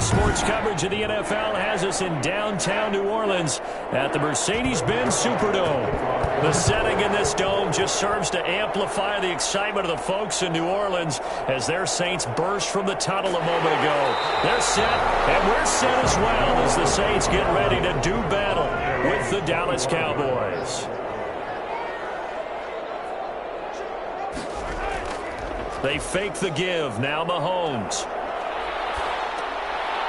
Sports coverage of the NFL has us in downtown New Orleans at the Mercedes-Benz Superdome. The setting in this dome just serves to amplify the excitement of the folks in New Orleans as their Saints burst from the tunnel a moment ago. They're set, and we're set as well as the Saints get ready to do battle with the Dallas Cowboys. They fake the give. Now Mahomes.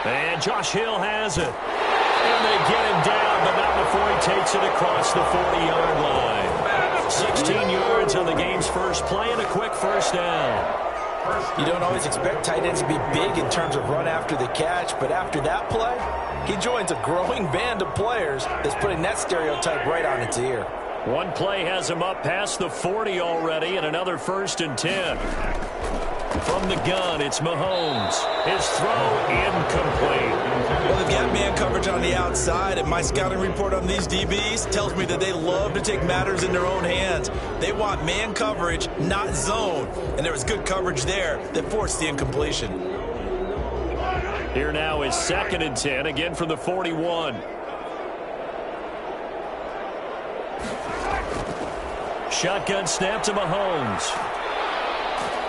And Josh Hill has it. And they get him down, but not before he takes it across the 40-yard line. 16 yards on the game's first play and a quick first down. You don't always expect tight ends to be big in terms of run after the catch, but after that play, he joins a growing band of players that's putting that stereotype right on its ear. One play has him up past the 40 already, and another 1st and 10. From the gun, it's Mahomes. His throw incomplete. Well, they've got man coverage on the outside, and my scouting report on these DBs tells me that they love to take matters in their own hands. They want man coverage, not zone. And there was good coverage there that forced the incompletion. Here now is 2nd and 10, again from the 41. Shotgun snap to Mahomes.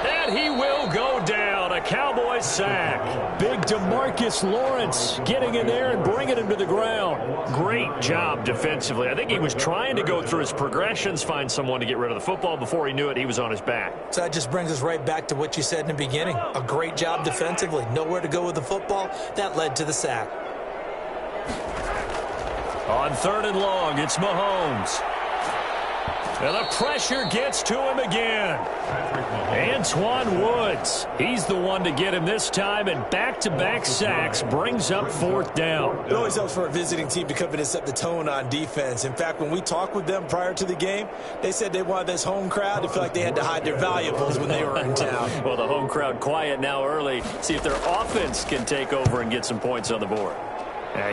And he will go down. A Cowboys sack. Big DeMarcus Lawrence getting in there and bringing him to the ground. Great job defensively. I think he was trying to go through his progressions, find someone to get rid of the football. Before he knew it, he was on his back. So that just brings us right back to what you said in the beginning. A great job defensively. Nowhere to go with the football. That led to the sack. On 3rd and long, it's Mahomes. And the pressure gets to him again. Antoine Woods. He's the one to get him this time, and back-to-back sacks brings up 4th down. It always helps for a visiting team to come in and set the tone on defense. In fact, when we talked with them prior to the game, they said they wanted this home crowd to feel like they had to hide their valuables when they were in town. Well, the home crowd quiet now early. See if their offense can take over and get some points on the board.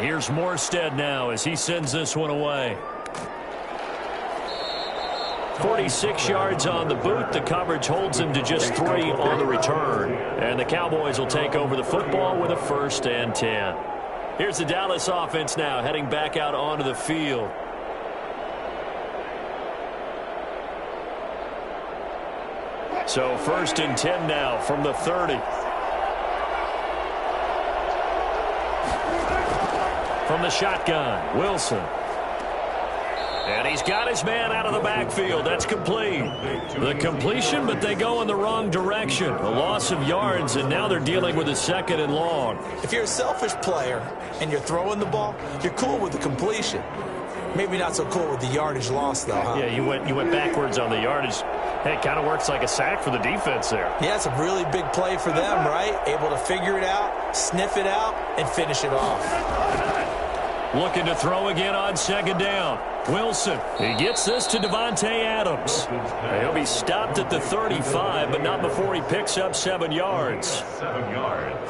Here's Morstead now as he sends this one away. 46 yards on the boot. The coverage holds him to just 3 on the return. And the Cowboys will take over the football with a 1st and 10. Here's the Dallas offense now heading back out onto the field. So 1st and 10 now from the 30. From the shotgun, Wilson. And he's got his man out of the backfield. That's complete. The completion, but they go in the wrong direction. A loss of yards, and now they're dealing with a 2nd and long. If you're a selfish player and you're throwing the ball, you're cool with the completion. Maybe not so cool with the yardage loss, though, huh? Yeah, you went backwards on the yardage. Hey, it kind of works like a sack for the defense there. Yeah, it's a really big play for them, right? Able to figure it out, sniff it out, and finish it off. Looking to throw again on 2nd down. Wilson, he gets this to Davante Adams. He'll be stopped at the 35, but not before he picks up 7 yards.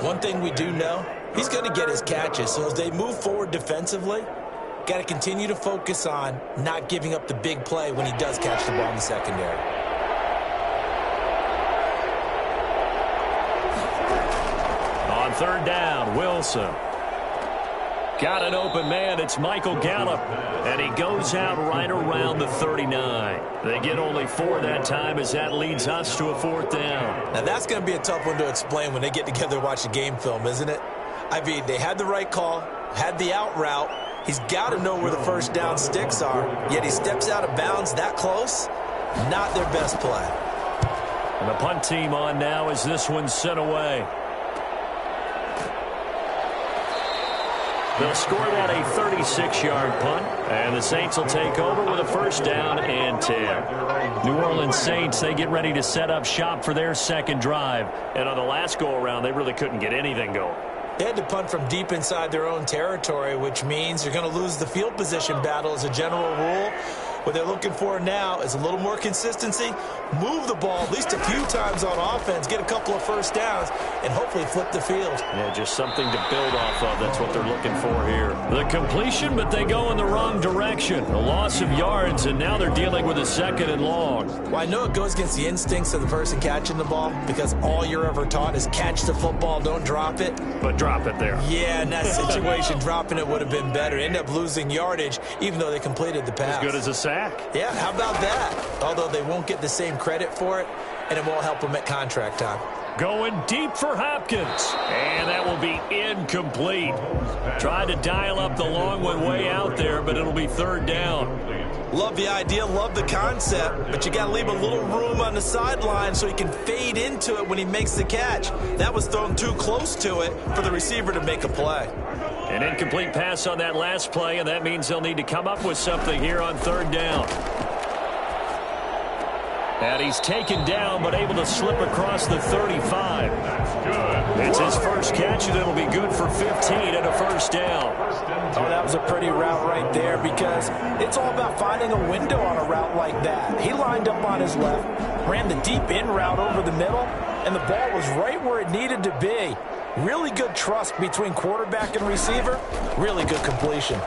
One thing we do know, he's going to get his catches. So as they move forward defensively, got to continue to focus on not giving up the big play when he does catch the ball in the secondary. On 3rd down, Wilson. Got an open man. It's Michael Gallup. And he goes out right around the 39. They get only 4 that time as that leads us to a 4th down. Now, that's going to be a tough one to explain when they get together and watch the game film, isn't it? I mean, they had the right call, had the out route. He's got to know where the 1st down sticks are, yet he steps out of bounds that close. Not their best play. And the punt team on now as this one's sent away. They'll score that a 36-yard punt, and the Saints will take over with a 1st down and 10. New Orleans Saints, they get ready to set up shop for their 2nd drive. And on the last go-around, they really couldn't get anything going. They had to punt from deep inside their own territory, which means you're going to lose the field position battle as a general rule. What they're looking for now is a little more consistency, move the ball at least a few times on offense, get a couple of 1st downs, and hopefully flip the field. Yeah, just something to build off of. That's what they're looking for here. The completion, but they go in the wrong direction. A loss of yards, and now they're dealing with a 2nd and long. Well, I know it goes against the instincts of the person catching the ball because all you're ever taught is catch the football, don't drop it. But drop it there. Yeah, in that situation, dropping it would have been better. End up losing yardage, even though they completed the pass. As good as a sack. Yeah, how about that? Although they won't get the same credit for it, and it won't help them at contract time. Going deep for Hopkins. And that will be incomplete. Tried to dial up the long one way out there, but it'll be 3rd down. Love the idea, love the concept, but you got to leave a little room on the sideline so he can fade into it when he makes the catch. That was thrown too close to it for the receiver to make a play. An incomplete pass on that last play, and that means they'll need to come up with something here on 3rd down. And he's taken down, but able to slip across the 35. It's his first catch, and it'll be good for 15 and a 1st down. Oh, that was a pretty route right there because it's all about finding a window on a route like that. He lined up on his left, ran the deep in route over the middle, and the ball was right where it needed to be. Really good trust between quarterback and receiver. Really good completion.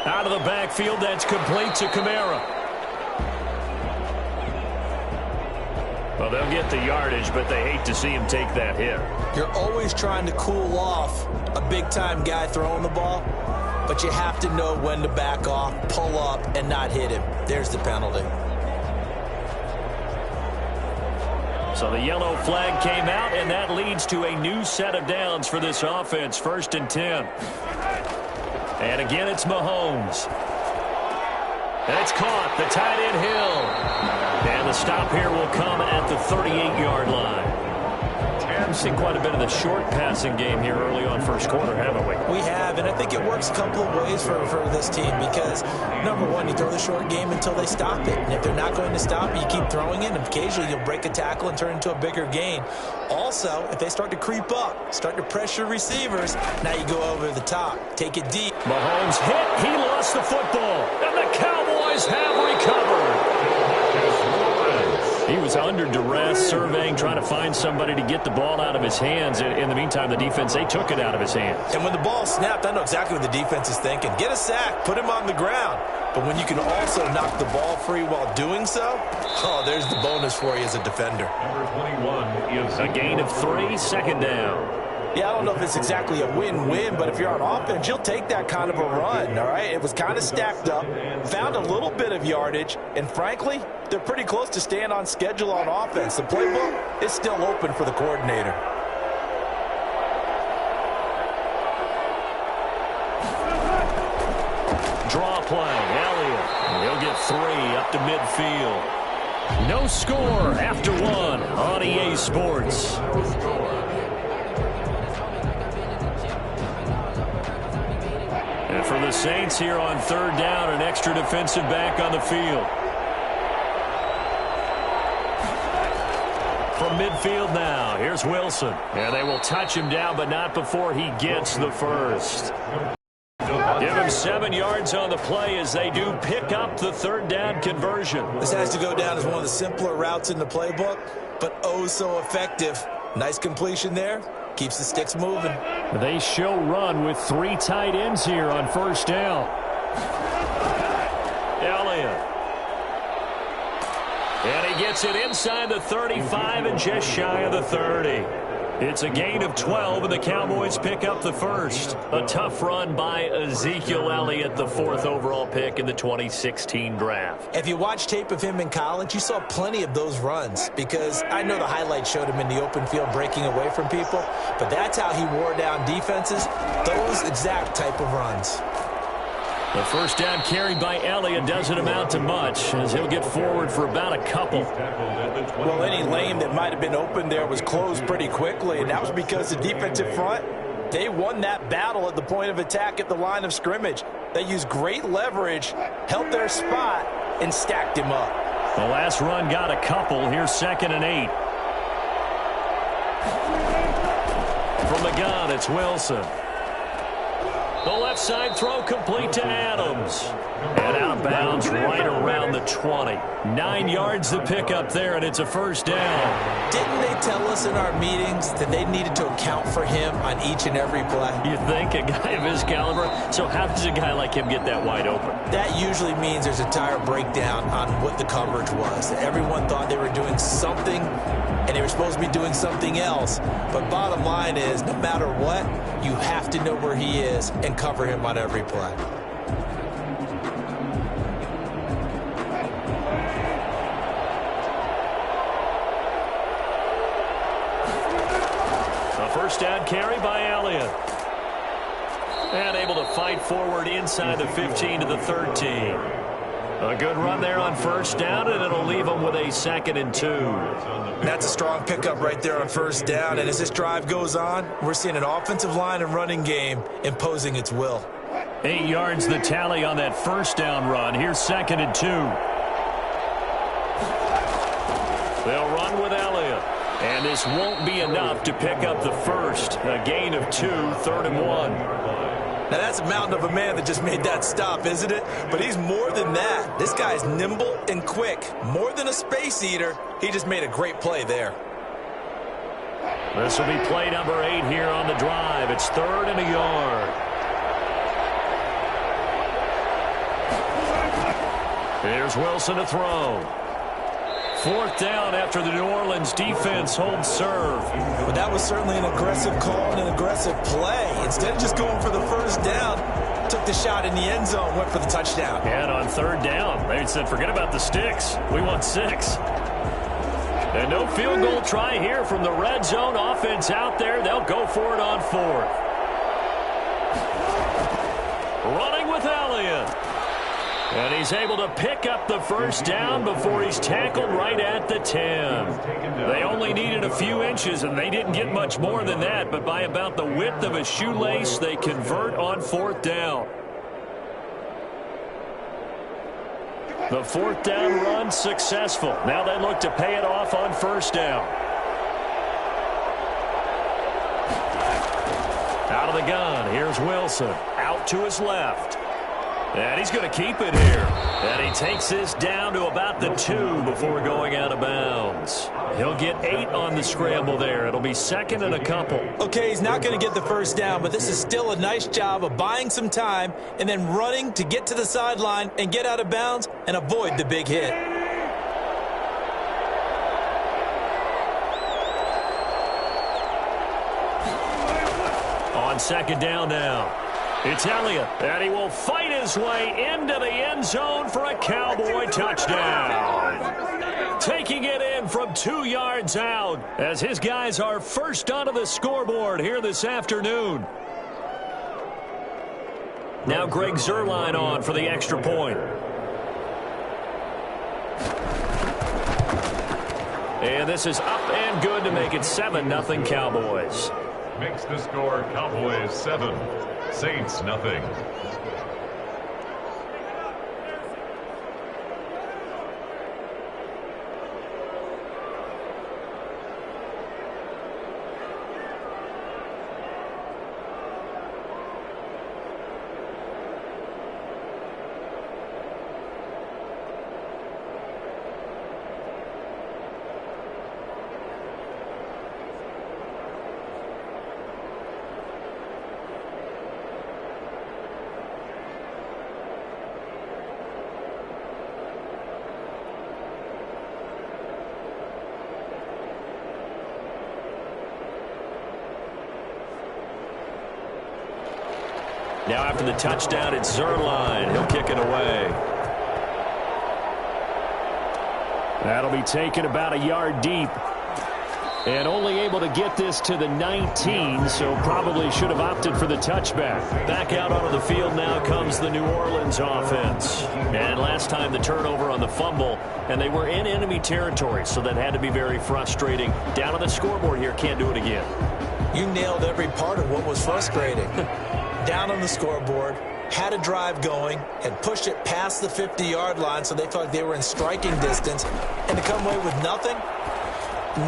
Out of the backfield, that's complete to Kamara. Well, they'll get the yardage, but they hate to see him take that hit. You're always trying to cool off a big-time guy throwing the ball, but you have to know when to back off, pull up, and not hit him. There's the penalty. So the yellow flag came out, and that leads to a new set of downs for this offense, 1st and 10. And again, it's Mahomes. And it's caught, the tight end Hill. And the stop here will come at the 38-yard line. We've seen quite a bit of the short passing game here early on 1st quarter, haven't we? We have, and I think it works a couple of ways for this team because, number one, you throw the short game until they stop it. And if they're not going to stop it, you keep throwing it, and occasionally you'll break a tackle and turn into a bigger gain. Also, if they start to creep up, start to pressure receivers, now you go over the top. Take it deep. Mahomes hit. He lost the football, and the Cowboys have recovered. He was under duress, surveying, trying to find somebody to get the ball out of his hands. In the meantime, the defense, they took it out of his hands. And when the ball snapped, I know exactly what the defense is thinking. Get a sack, put him on the ground. But when you can also knock the ball free while doing so, oh, there's the bonus for you as a defender. Number 21 is a gain of 3, 2nd down. Yeah, I don't know if it's exactly a win-win, but if you're on offense, you'll take that kind of a run, all right? It was kind of stacked up, found a little bit of yardage, and frankly, they're pretty close to staying on schedule on offense. The playbook is still open for the coordinator. Draw play, Elliott. He'll get 3 up to midfield. No score after 1 on EA Sports. And for the Saints here on 3rd down, an extra defensive back on the field. From midfield now, here's Wilson. And they will touch him down, but not before he gets the first. Give him 7 yards on the play as they do pick up the 3rd down conversion. This has to go down as one of the simpler routes in the playbook, but oh so effective. Nice completion there. Keeps the sticks moving. They show run with 3 tight ends here on 1st down. Elliott. And he gets it inside the 35 and just shy of the 30. It's a gain of 12, and the Cowboys pick up the first. A tough run by Ezekiel Elliott, the 4th overall pick in the 2016 draft. If you watch tape of him in college, you saw plenty of those runs because I know the highlights showed him in the open field breaking away from people, but that's how he wore down defenses, those exact type of runs. The 1st down carried by Elliott doesn't amount to much as he'll get forward for about a couple. Well, any lane that might have been open there was closed pretty quickly, and that was because the defensive front, they won that battle at the point of attack at the line of scrimmage. They used great leverage, held their spot, and stacked him up. The last run got a couple. Here's 2nd and 8. From the gun, it's Wilson. The left side throw complete to Adams. And out of bounds right around the 20. 9 yards to pick up there, and it's a first down. Didn't they tell us in our meetings that they needed to account for him on each and every play? You think a guy of his caliber? So how does a guy like him get that wide open? That usually means there's a tire breakdown on what the coverage was. Everyone thought they were doing something, and they were supposed to be doing something else. But bottom line is, no matter what, you have to know where he is and cover him on every play. First down carry by Elliott. And able to fight forward inside the 15 to the 13. A good run there on first down, and it'll leave them with a 2nd and 2. That's a strong pickup right there on first down. And as this drive goes on, we're seeing an offensive line and running game imposing its will. 8 yards the tally on that first down run. Here's 2nd and 2. They'll run with Elliott. And this won't be enough to pick up the first. A gain of 2, 3rd and 1. Now, that's a mountain of a man that just made that stop, isn't it? But he's more than that. This guy's nimble and quick. More than a space eater. He just made a great play there. This will be play number 8 here on the drive. It's 3rd and a yard. Here's Wilson to throw. 4th down after the New Orleans defense holds serve. But that was certainly an aggressive call and an aggressive play. Instead of just going for the first down, took the shot in the end zone, went for the touchdown. And on 3rd down, they said, forget about the sticks. We want 6. And no field goal try here from the red zone. Offense out there. They'll go for it on 4th. Running with Elliott. And he's able to pick up the first down before he's tackled right at the 10. They only needed a few inches, and they didn't get much more than that. But by about the width of a shoelace, they convert on 4th down. The 4th down run successful. Now they look to pay it off on first down. Out of the gun, here's Wilson. Out to his left. And he's going to keep it here. And he takes this down to about the 2 before going out of bounds. He'll get 8 on the scramble there. It'll be 2nd and a couple. Okay, he's not going to get the first down, but this is still a nice job of buying some time and then running to get to the sideline and get out of bounds and avoid the big hit. On 2nd down now. It's Elliott, and he will fight his way into the end zone for a Cowboy touchdown. Taking it in from 2 yards out as his guys are first onto the scoreboard here this afternoon. Now Greg Zuerlein on for the extra point. And this is up and good to make it 7-0 Cowboys. Makes the score Cowboys 7, Saints nothing. Now after the touchdown, it's Zuerlein. He'll kick it away. That'll be taken about a yard deep. And only able to get this to the 19, so probably should have opted for the touchback. Back out onto the field now comes the New Orleans offense. And last time the turnover on the fumble, and they were in enemy territory, so that had to be very frustrating. Down on the scoreboard here, can't do it again. You nailed every part of what was frustrating. Down on the scoreboard, had a drive going, had pushed it past the 50-yard line so they felt like they were in striking distance, and to come away with nothing,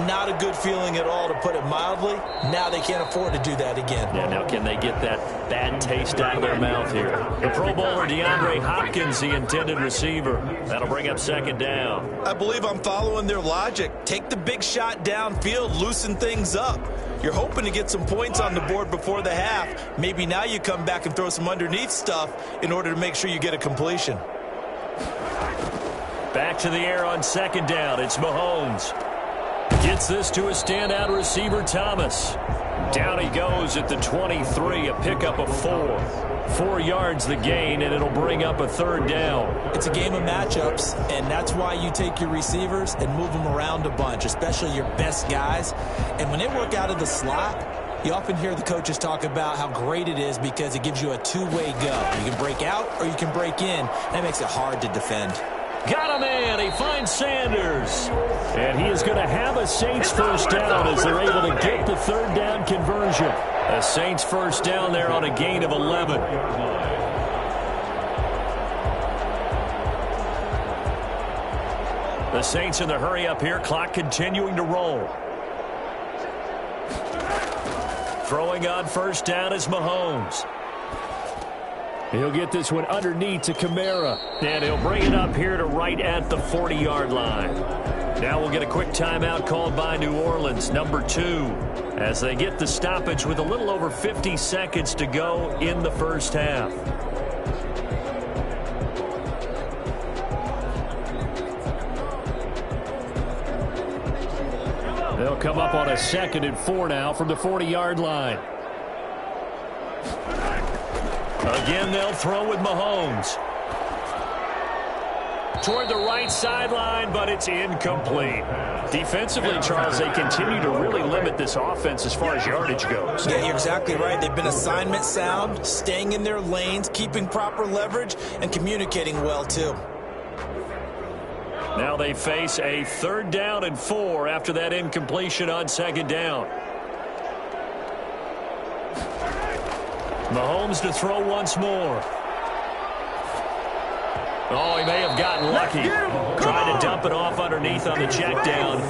Not a good feeling at all, to put it mildly. Now they can't afford to do that again. Yeah, now can they get that bad taste out of their mouth here? The Pro Bowler DeAndre Hopkins, the intended receiver. That'll bring up second down. I believe I'm following their logic. Take the big shot downfield, loosen things up. You're hoping to get some points on the board before the half. Maybe now you come back and throw some underneath stuff in order to make sure you get a completion. Back to the air on second down. It's Mahomes. Gets this to a standout receiver, Thomas. Down he goes at the 23, a pickup of 4. 4 yards the gain, and it'll bring up a third down. It's a game of matchups, and that's why you take your receivers and move them around a bunch, especially your best guys. And when they work out of the slot, you often hear the coaches talk about how great it is because it gives you a two-way go. You can break out or you can break in. That makes it hard to defend. Got a man. He finds Sanders. And he is going to have a Saints first down as they're able to get the third down conversion. A Saints first down there on a gain of 11. The Saints in the hurry up here. Clock continuing to roll. Throwing on first down is Mahomes. He'll get this one underneath to Kamara. And he'll bring it up here to right at the 40-yard line. Now we'll get a quick timeout called by New Orleans, number 2, as they get the stoppage with a little over 50 seconds to go in the first half. They'll come up on a 2nd and 4 now from the 40-yard line. Again, they'll throw with Mahomes. Toward the right sideline, but it's incomplete. Defensively, Charles, they continue to really limit this offense as far as yardage goes. Yeah, you're exactly right. They've been assignment sound, staying in their lanes, keeping proper leverage, and communicating well, too. Now they face a 3rd down and 4 after that incompletion on 2nd down. Mahomes to throw once more. Oh, he may have gotten lucky. Trying to dump it off underneath on the check down.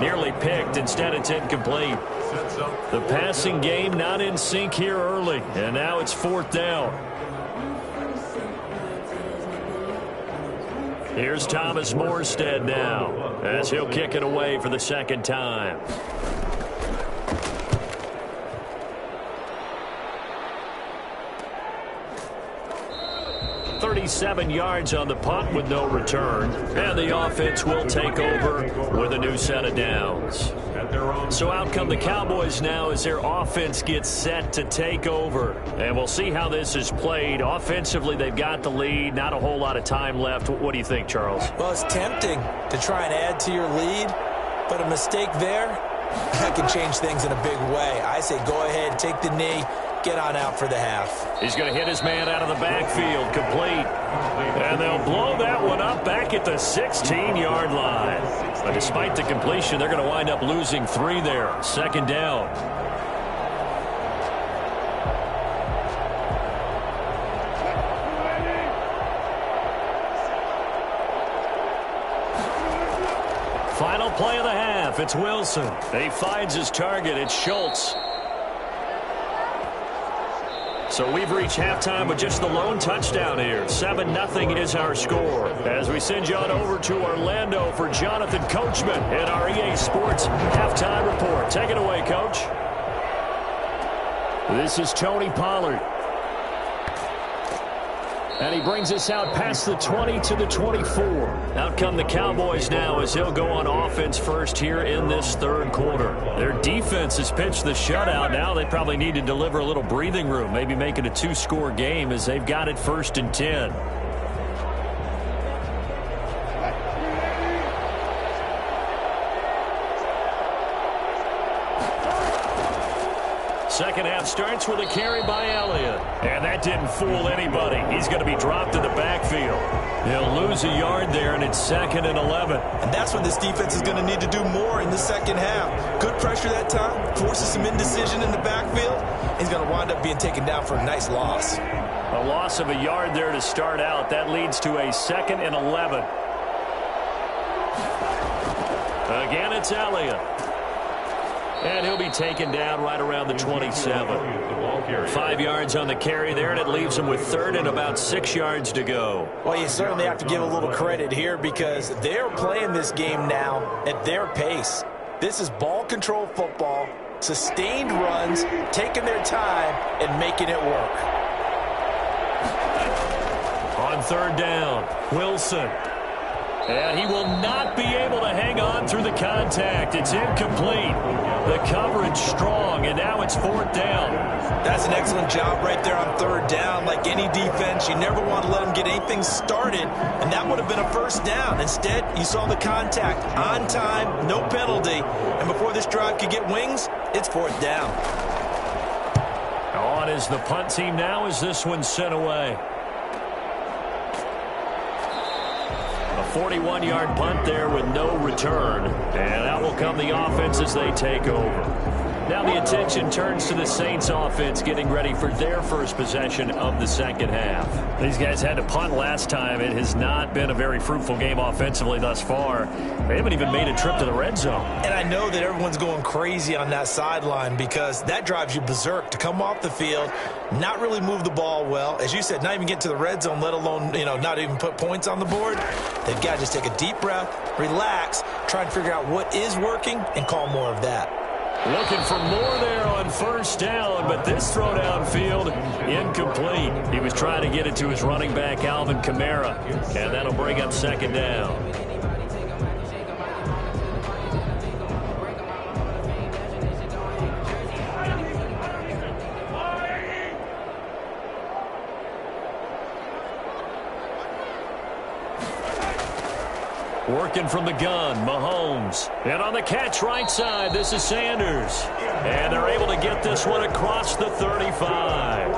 Nearly picked. Instead, it's incomplete. The passing game not in sync here early. And now it's 4th down. Here's Thomas Morstead now as he'll kick it away for the 2nd time. 37 yards on the punt with no return. And the offense will take over with a new set of downs. So out come the Cowboys now as their offense gets set to take over. And we'll see how this is played. Offensively, they've got the lead. Not a whole lot of time left. What do you think, Charles? Well, it's tempting to try and add to your lead, but a mistake there, that can change things in a big way. I say go ahead, take the knee, get on out for the half. He's going to hit his man out of the backfield, complete. And they'll blow that one up back at the 16-yard line. But despite the completion, they're going to wind up losing 3 there. 2nd down. Final play of the half. It's Wilson. He finds his target. It's Schultz. So we've reached halftime with just the lone touchdown here. 7-0 is our score. As we send you on over to Orlando for Jonathan Coachman in our EA Sports Halftime Report. Take it away, Coach. This is Tony Pollard. And he brings us out past the 20 to the 24. Out come the Cowboys now as he'll go on offense first here in this 3rd quarter. Their defense has pitched the shutout. Now they probably need to deliver a little breathing room, maybe make it a 2-score game as they've got it 1st and 10. Second half starts with a carry by Elliott. And that didn't fool anybody. He's going to be dropped in the backfield. He'll lose a yard there, and it's 2nd and 11. And that's when this defense is going to need to do more in the 2nd half. Good pressure that time, forces some indecision in the backfield. He's going to wind up being taken down for a nice loss. A loss of a yard there to start out. That leads to a 2nd and 11. Again, it's Elliott. And he'll be taken down right around the 27. 5 yards on the carry there, and it leaves him with third and about 6 yards to go. Well, you certainly have to give a little credit here because they're playing this game now at their pace. This is ball control football, sustained runs, taking their time and making it work. On third down, Wilson. And he will not be able to hang on through the contact. It's incomplete. The coverage strong, and now it's fourth down. That's an excellent job right there on third down. Like any defense, you never want to let them get anything started, and that would have been a first down. Instead, you saw the contact on time, no penalty, and before this drive could get wings, it's fourth down. On is the punt team now as this one's sent away. A 41-yard punt there with no return. And out will come the offense as they take over. Now the attention turns to the Saints offense getting ready for their first possession of the second half. These guys had to punt last time. It has not been a very fruitful game offensively thus far. They haven't even made a trip to the red zone. And I know that everyone's going crazy on that sideline because that drives you berserk to come off the field, not really move the ball well. As you said, not even get to the red zone, let alone, not even put points on the board. They've got to just take a deep breath, relax, try and figure out what is working and call more of that. Looking for more there on first down, but this throw downfield incomplete. He was trying to get it to his running back, Alvin Kamara, and that'll bring up second down. Working from the gun, Mahomes. And on the catch right side, this is Sanders. And they're able to get this one across the 35.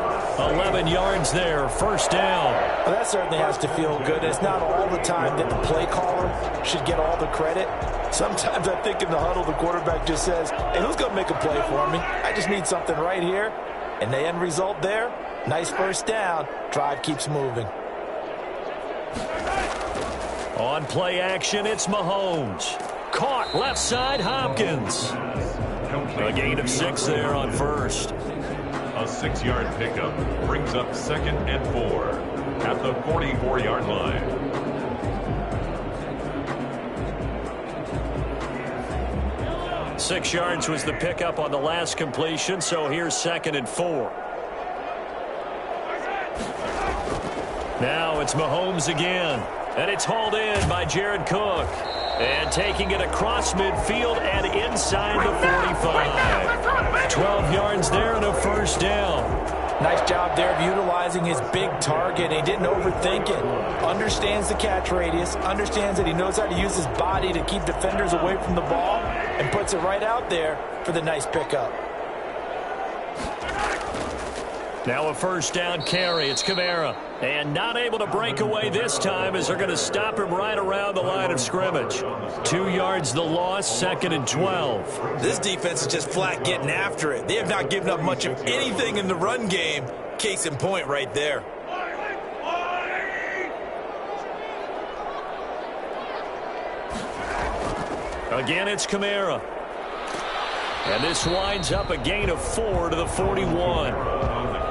11 yards there, first down. Well, that certainly has to feel good. It's not all the time that the play caller should get all the credit. Sometimes I think in the huddle, the quarterback just says, hey, who's going to make a play for me? I just need something right here. And the end result there, nice first down. Drive keeps moving. On play action, it's Mahomes. Caught left side, Hopkins. A gain of 6 there on first. A 6-yard pickup brings up 2nd and 4 at the 44-yard line. Six yards was the pickup on the last completion, so here's 2nd and 4. Now it's Mahomes again. And it's hauled in by Jared Cook. And taking it across midfield and inside the 45. 12 yards there and a first down. Nice job there of utilizing his big target. He didn't overthink it. Understands the catch radius. Understands that he knows how to use his body to keep defenders away from the ball. And puts it right out there for the nice pickup. Now a first down carry. It's Kamara. And not able to break away this time as they're going to stop him right around the line of scrimmage. 2 yards the loss, 2nd and 12. This defense is just flat getting after it. They have not given up much of anything in the run game. Case in point right there. Again, it's Kamara. And this winds up a gain of 4 to the 41.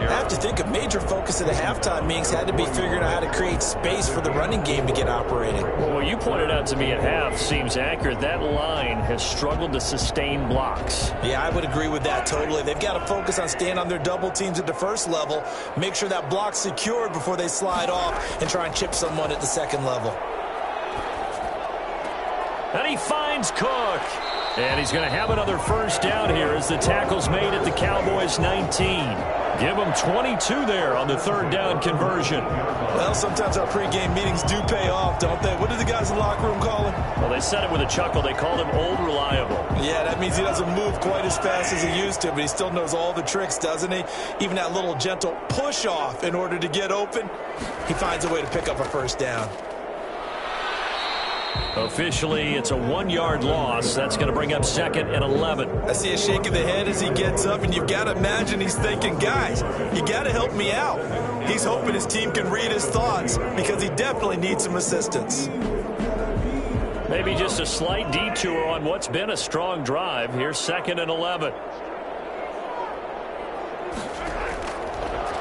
I have to think a major focus of the halftime meetings had to be figuring out how to create space for the running game to get operating. Well, what you pointed out to me at half seems accurate. That line has struggled to sustain blocks. Yeah, I would agree with that totally. They've got to focus on staying on their double teams at the first level, make sure that block's secured before they slide off and try and chip someone at the second level. And he finds Cook. And he's going to have another first down here as the tackle's made at the Cowboys 19. Give them 22 there on the third down conversion. Well, sometimes our pregame meetings do pay off, don't they? What did the guys in the locker room call him? Well, they said it with a chuckle. They called him Old Reliable. Yeah, that means he doesn't move quite as fast as he used to, but he still knows all the tricks, doesn't he? Even that little gentle push-off in order to get open, he finds a way to pick up a first down. Officially, it's a 1-yard loss. That's going to bring up 2nd and 11. I see a shake of the head as he gets up, and you've got to imagine he's thinking, guys, you got to help me out. He's hoping his team can read his thoughts because he definitely needs some assistance. Maybe just a slight detour on what's been a strong drive. Here's 2nd and 11.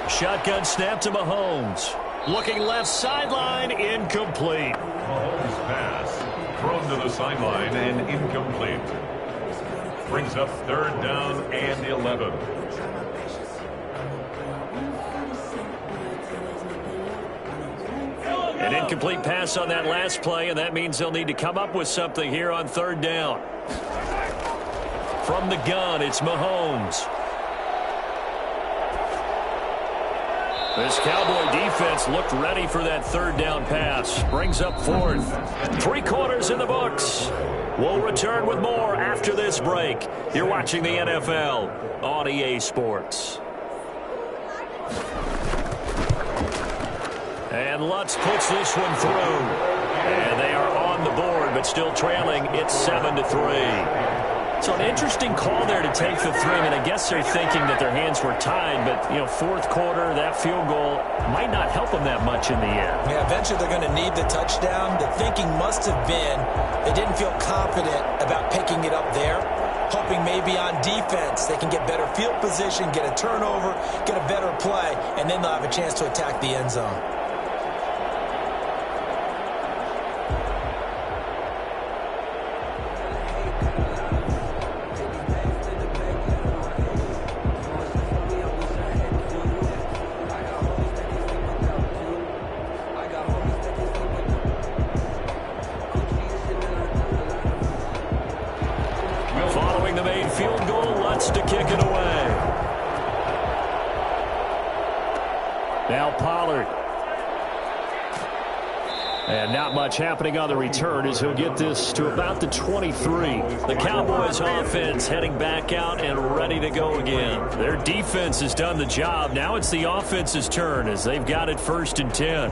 Shotgun snap to Mahomes. Looking left sideline, incomplete. Mahomes pass thrown to the sideline and incomplete. Brings up 3rd down and 11. An incomplete pass on that last play, and that means they'll need to come up with something here on 3rd down. From the gun, it's Mahomes. This Cowboy defense looked ready for that 3rd down pass. Brings up 4th. 3 quarters in the books. We'll return with more after this break. You're watching the NFL on EA Sports. And Lutz puts this one through. And they are on the board, but still trailing. It's 7-3. So an interesting call there to take the 3. I mean, I guess they're thinking that their hands were tied, but, 4th quarter, that field goal might not help them that much in the end. Yeah, eventually they're going to need the touchdown. The thinking must have been they didn't feel confident about picking it up there, hoping maybe on defense they can get better field position, get a turnover, get a better play, and then they'll have a chance to attack the end zone. Happening on the return as he'll get this to about the 23. The Cowboys offense heading back out and ready to go again. Their defense has done the job. Now it's the offense's turn as they've got it 1st and 10.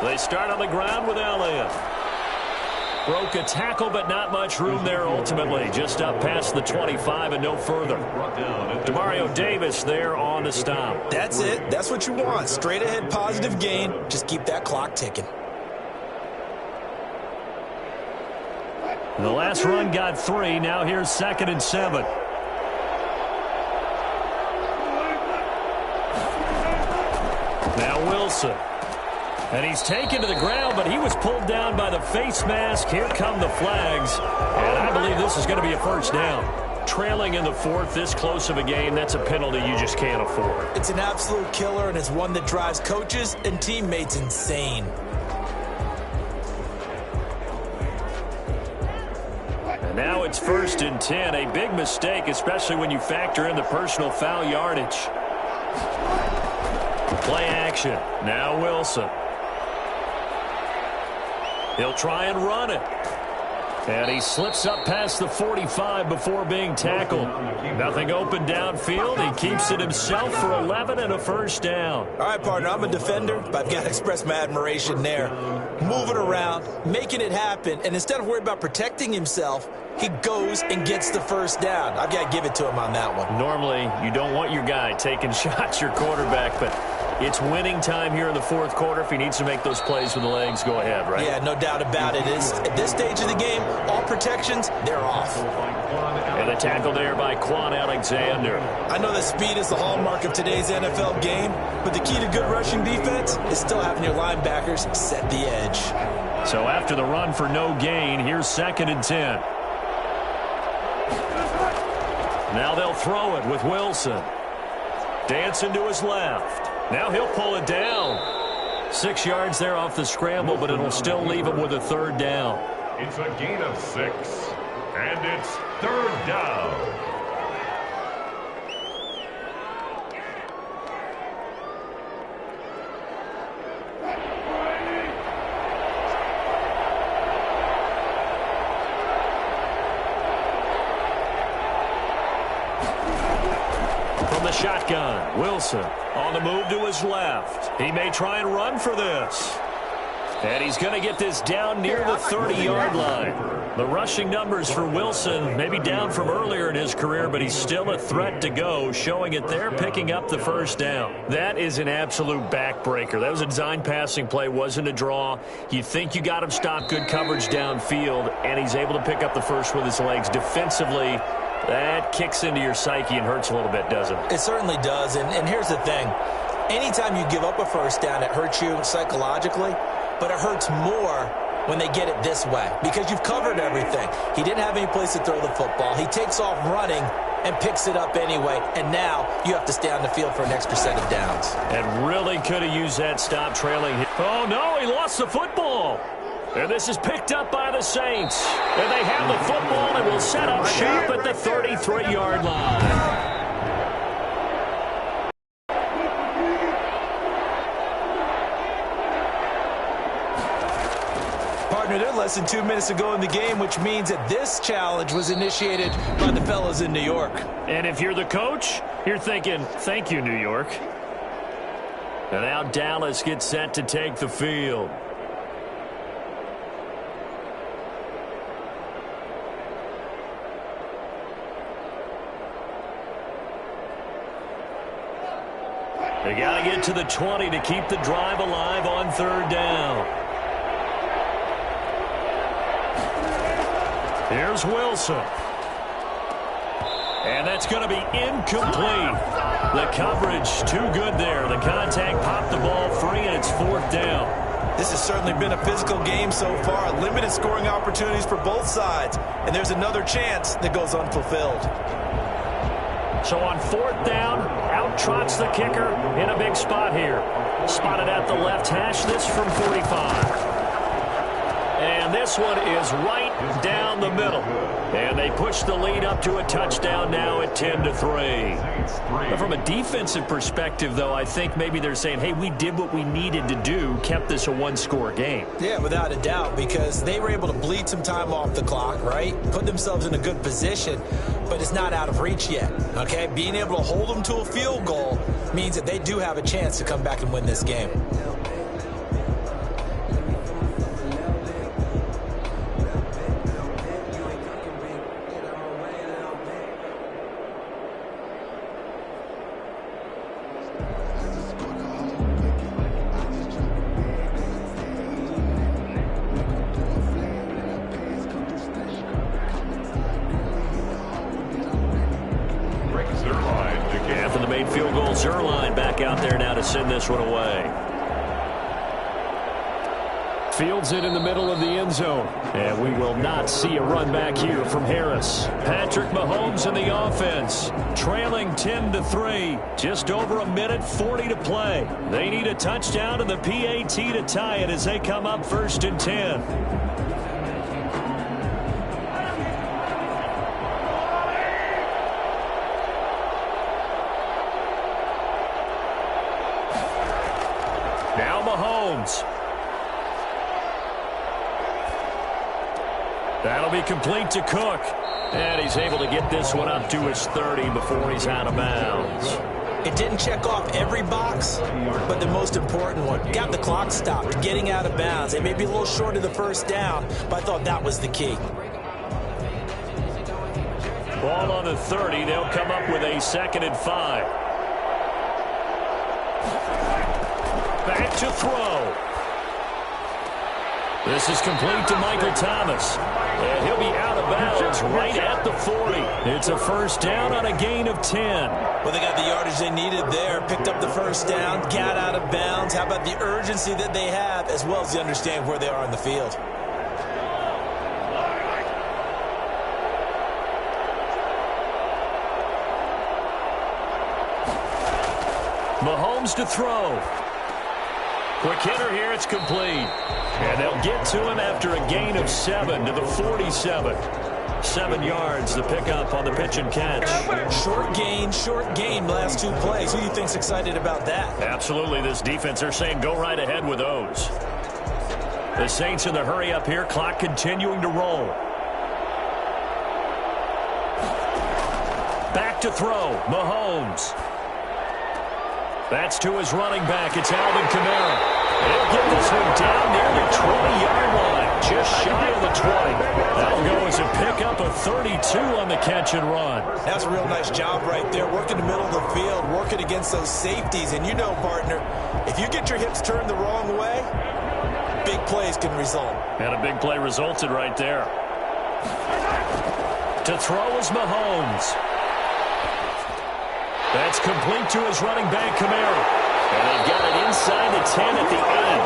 They start on the ground with Elliott. Broke a tackle, but not much room there ultimately. Just up past the 25 and no further. Demario Davis there on the stop. That's it. That's what you want. Straight ahead positive gain. Just keep that clock ticking. The last run got 3. Now here's 2nd and 7. Now Wilson. And he's taken to the ground, but he was pulled down by the face mask. Here come the flags. And I believe this is going to be a 1st down. Trailing in the 4th, this close of a game, that's a penalty you just can't afford. It's an absolute killer, and it's one that drives coaches and teammates insane. And now it's 1st and 10. A big mistake, especially when you factor in the personal foul yardage. Play action. Now Wilson. He'll try and run it. And he slips up past the 45 before being tackled. Nothing open downfield. He keeps it himself for 11 and a 1st down. All right, partner, I'm a defender, but I've got to express my admiration there. Moving around, making it happen, and instead of worrying about protecting himself, he goes and gets the 1st down. I've got to give it to him on that one. Normally, you don't want your guy taking shots, your quarterback, but it's winning time here in the 4th quarter. If he needs to make those plays with the legs, go ahead, right? Yeah, no doubt about it. At this stage of the game, all protections, they're off. And a tackle there by Quan Alexander. I know that speed is the hallmark of today's NFL game, but the key to good rushing defense is still having your linebackers set the edge. So after the run for no gain, here's 2nd and 10. Now they'll throw it with Wilson. Dancing to his left. Now he'll pull it down. 6 yards there off the scramble, but it'll still leave him with a 3rd down. It's a gain of 6, and it's 3rd down. From the shotgun, Wilson on the move to his left. He may try and run for this. And he's going to get this down near the 30-yard line. The rushing numbers for Wilson, maybe down from earlier in his career, but he's still a threat to go, showing it there, picking up the first down. That is an absolute backbreaker. That was a design passing play, wasn't a draw. You think you got him stopped, good coverage downfield, and he's able to pick up the first with his legs. Defensively, that kicks into your psyche and hurts a little bit, doesn't it? It certainly does, and here's the thing. Anytime you give up a first down, it hurts you psychologically, but it hurts more when they get it this way because you've covered everything. He didn't have any place to throw the football. He takes off running and picks it up anyway, and now you have to stay on the field for an extra set of downs. And really could have used that stop trailing. Oh, no, he lost the football. And this is picked up by the Saints. And they have the football and will set up shop at the 33-yard line. They're less than 2 minutes to go in the game, which means that this challenge was initiated by the fellas in New York. And if you're the coach, you're thinking, thank you, New York. And now Dallas gets set to take the field. They got to get to the 20 to keep the drive alive on third down. Here's Wilson. And that's going to be incomplete. The coverage too good there. The contact popped the ball free, and it's fourth down. This has certainly been a physical game so far. Limited scoring opportunities for both sides. And there's another chance that goes unfulfilled. So on fourth down, out trots the kicker in a big spot here. Spotted at the left hash, this from 45. And this one is right down the middle. And they push the lead up to a touchdown now at 10-3. But from a defensive perspective, though, I think maybe they're saying, hey, we did what we needed to do, kept this a one-score game. Yeah, without a doubt, because they were able to bleed some time off the clock, right? Put themselves in a good position, but it's not out of reach yet, okay? Being able to hold them to a field goal means that they do have a chance to come back and win this game. Zerline back out there now to send this one away. Fields it in the middle of the end zone. And we will not see a run back here from Harris. Patrick Mahomes in the offense. Trailing 10-3. Just over a minute 40 to play. They need a touchdown and the PAT to tie it as they come up 1st and 10. Now Mahomes. That'll be complete to Cook. And he's able to get this one up to his 30 before he's out of bounds. It didn't check off every box, but the most important one. Got the clock stopped, getting out of bounds. They may be a little short of the first down, but I thought that was the key. Ball on the 30. They'll come up with a 2nd and 5. Back to throw. This is complete to Michael Thomas. And he'll be out of bounds right at the 40. It's a first down on a gain of 10. Well, they got the yardage they needed there. Picked up the first down, got out of bounds. How about the urgency that they have, as well as the understanding where they are on the field. Mahomes to throw. Quick hitter here, it's complete. And they'll get to him after a gain of 7 to the 47. 7 yards, the pickup on the pitch and catch. Short gain, last 2 plays. Who do you think's excited about that? Absolutely, this defense, they're saying go right ahead with those. The Saints in the hurry up here, clock continuing to roll. Back to throw, Mahomes. That's to his running back. It's Alvin Kamara. He'll get this one down near the 20-yard line. Just shy of the 20. That'll go as a pickup of 32 on the catch and run. That's a real nice job right there, working the middle of the field, working against those safeties. And you know, partner, if you get your hips turned the wrong way, big plays can result. And a big play resulted right there. To throw is Mahomes. That's complete to his running back, Kamara. And they've got it inside the 10 at the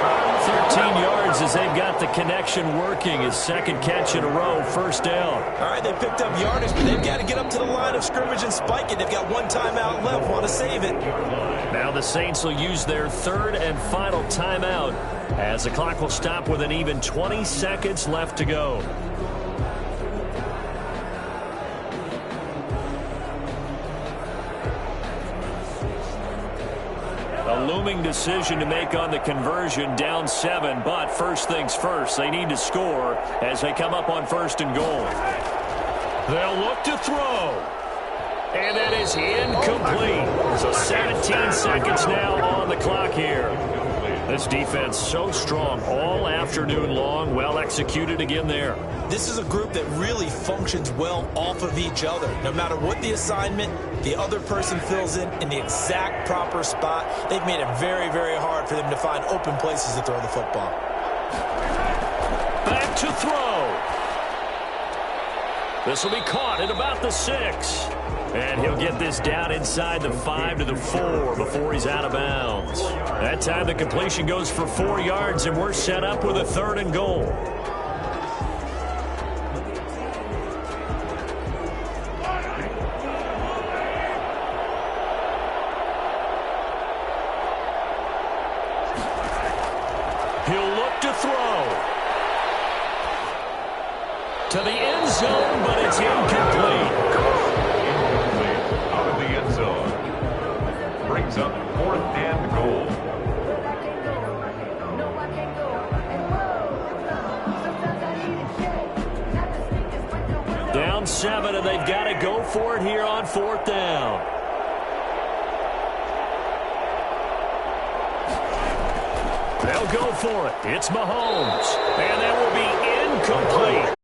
8. 13 yards as they've got the connection working. His second catch in a row, first down. All right, they picked up yardage, but they've got to get up to the line of scrimmage and spike it. They've got one timeout left, want to save it. Now the Saints will use their third and final timeout as the clock will stop with an even 20 seconds left to go. A looming decision to make on the conversion, down 7, but first things first, they need to score as they come up on first and goal. They'll look to throw. And that is incomplete. So 17 seconds now on the clock here. This defense so strong all afternoon long, well executed again there. This is a group that really functions well off of each other. No matter what the assignment, the other person fills in the exact proper spot. They've made it very, very hard for them to find open places to throw the football. Back to throw. This will be caught at about the 6. And he'll get this down inside the 5 to the 4 before he's out of bounds. That time the completion goes for 4 yards, and we're set up with a third and goal. He'll look to throw. To the end zone, but it's incomplete. Out of the end zone. Brings up 4th and goal. Down 7, and they've got to go for it here on 4th down. They'll go for it. It's Mahomes. And that will be incomplete.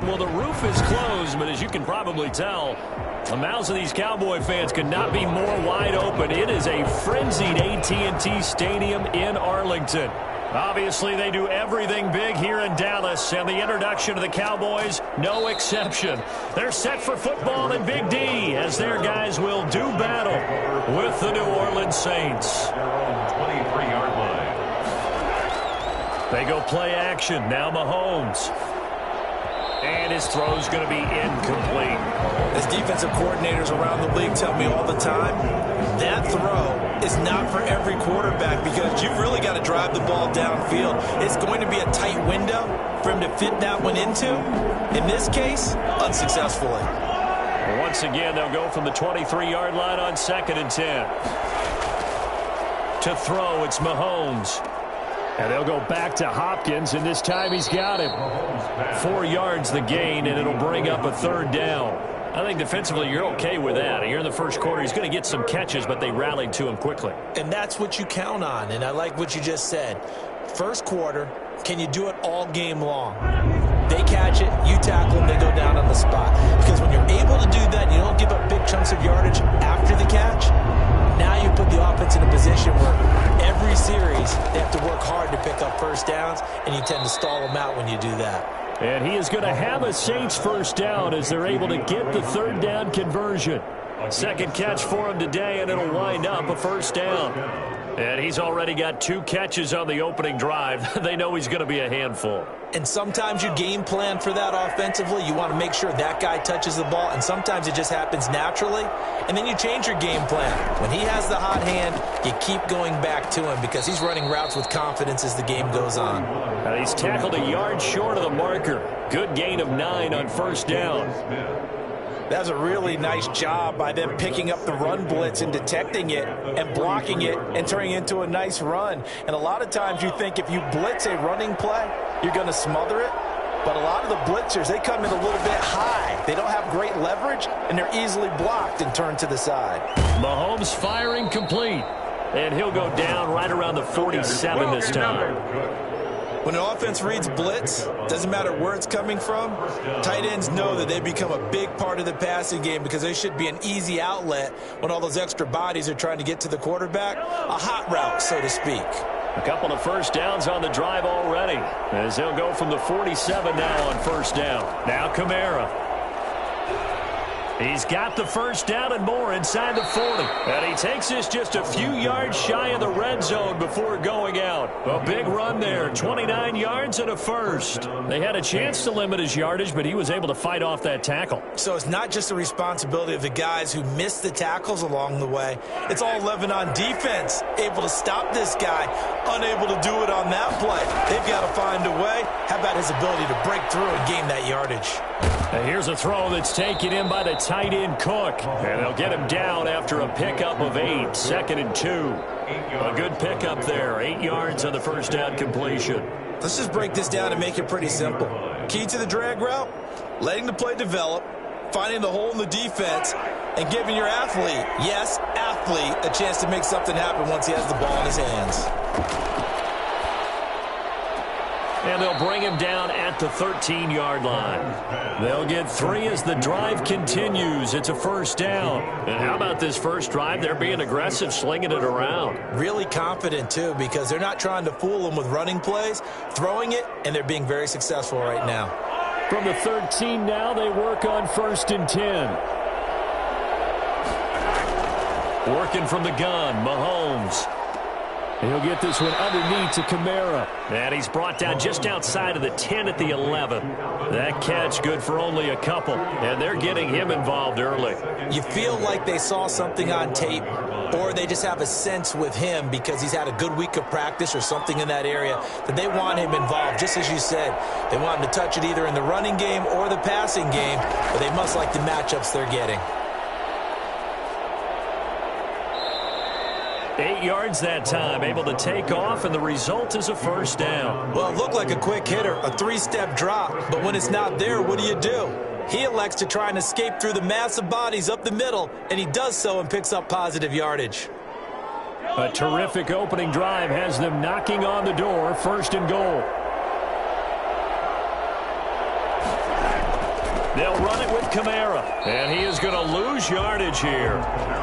Well, the roof is closed, but as you can probably tell, the mouths of these Cowboy fans could not be more wide open. It is a frenzied AT&T Stadium in Arlington. Obviously, they do everything big here in Dallas, and the introduction of the Cowboys, no exception. They're set for football in Big D as their guys will do battle with the New Orleans Saints. Their own 23-yard line. They go play action. Now Mahomes. And his throw's going to be incomplete. As defensive coordinators around the league tell me all the time, that throw is not for every quarterback because you've really got to drive the ball downfield. It's going to be a tight window for him to fit that one into. In this case, unsuccessfully. Once again, they'll go from the 23-yard line on 2nd and 10. To throw, it's Mahomes. And they'll go back to Hopkins, and this time he's got him. 4 yards the gain, and it'll bring up a 3rd down. I think defensively you're okay with that. Here in the first quarter, he's going to get some catches, but they rallied to him quickly. And that's what you count on, and I like what you just said. First quarter, can you do it all game long? They catch it, you tackle them, they go down on the spot. Because when you're able to do that and you don't give up big chunks of yardage after the catch, now you put the offense in a position where every series they have to work hard to pick up first downs, and you tend to stall them out when you do that. And he is going to have a Saints first down as they're able to get the 3rd down conversion. 2nd catch for him today, and it'll wind up a first down. And he's already got 2 catches on the opening drive. They know he's going to be a handful. And sometimes you game plan for that offensively. You want to make sure that guy touches the ball, and sometimes it just happens naturally. And then you change your game plan. When he has the hot hand, you keep going back to him because he's running routes with confidence as the game goes on. He's tackled a yard short of the marker. Good gain of 9 on first down. That was a really nice job by them picking up the run blitz and detecting it and blocking it and turning it into a nice run. And a lot of times you think if you blitz a running play, you're going to smother it. But a lot of the blitzers, they come in a little bit high. They don't have great leverage, and they're easily blocked and turned to the side. Mahomes firing complete. And he'll go down right around the 47 this time. When an offense reads blitz, doesn't matter where it's coming from, tight ends know that they become a big part of the passing game because they should be an easy outlet when all those extra bodies are trying to get to the quarterback. A hot route, so to speak. A couple of first downs on the drive already as they'll go from the 47 now on first down. Now Kamara. He's got the first down and more inside the 40. And he takes this just a few yards shy of the red zone before going out. A big run there, 29 yards and a first. They had a chance to limit his yardage, but he was able to fight off that tackle. So it's not just the responsibility of the guys who missed the tackles along the way. It's all living on defense, able to stop this guy, unable to do it on that play. They've got to find a way. How about his ability to break through and gain that yardage? And here's a throw that's taken in by the tight end Cook. And they'll get him down after a pickup of 8. 2nd and 2. A good pickup there. 8 yards on the first down completion. Let's just break this down and make it pretty simple. Key to the drag route, letting the play develop, finding the hole in the defense, and giving your athlete, yes, athlete, a chance to make something happen once he has the ball in his hands. And they'll bring him down at the 13-yard line. They'll get 3 as the drive continues. It's a first down. And how about this first drive? They're being aggressive, slinging it around. Really confident, too, because they're not trying to fool them with running plays, throwing it, and they're being very successful right now. From the 13 now, they work on 1st and 10. Working from the gun, Mahomes. He'll get this one underneath to Kamara. And he's brought down just outside of the 10 at the 11. That catch good for only a couple. And they're getting him involved early. You feel like they saw something on tape, or they just have a sense with him because he's had a good week of practice or something in that area that they want him involved. Just as you said, they want him to touch it either in the running game or the passing game, but they must like the matchups they're getting. 8 yards that time, able to take off, and the result is a first down. Well, it looked like a quick hitter, a 3-step drop, but when it's not there, what do? He elects to try and escape through the massive bodies up the middle, and he does so and picks up positive yardage. A terrific opening drive has them knocking on the door, 1st and goal. They'll run it with Kamara, and he is going to lose yardage here.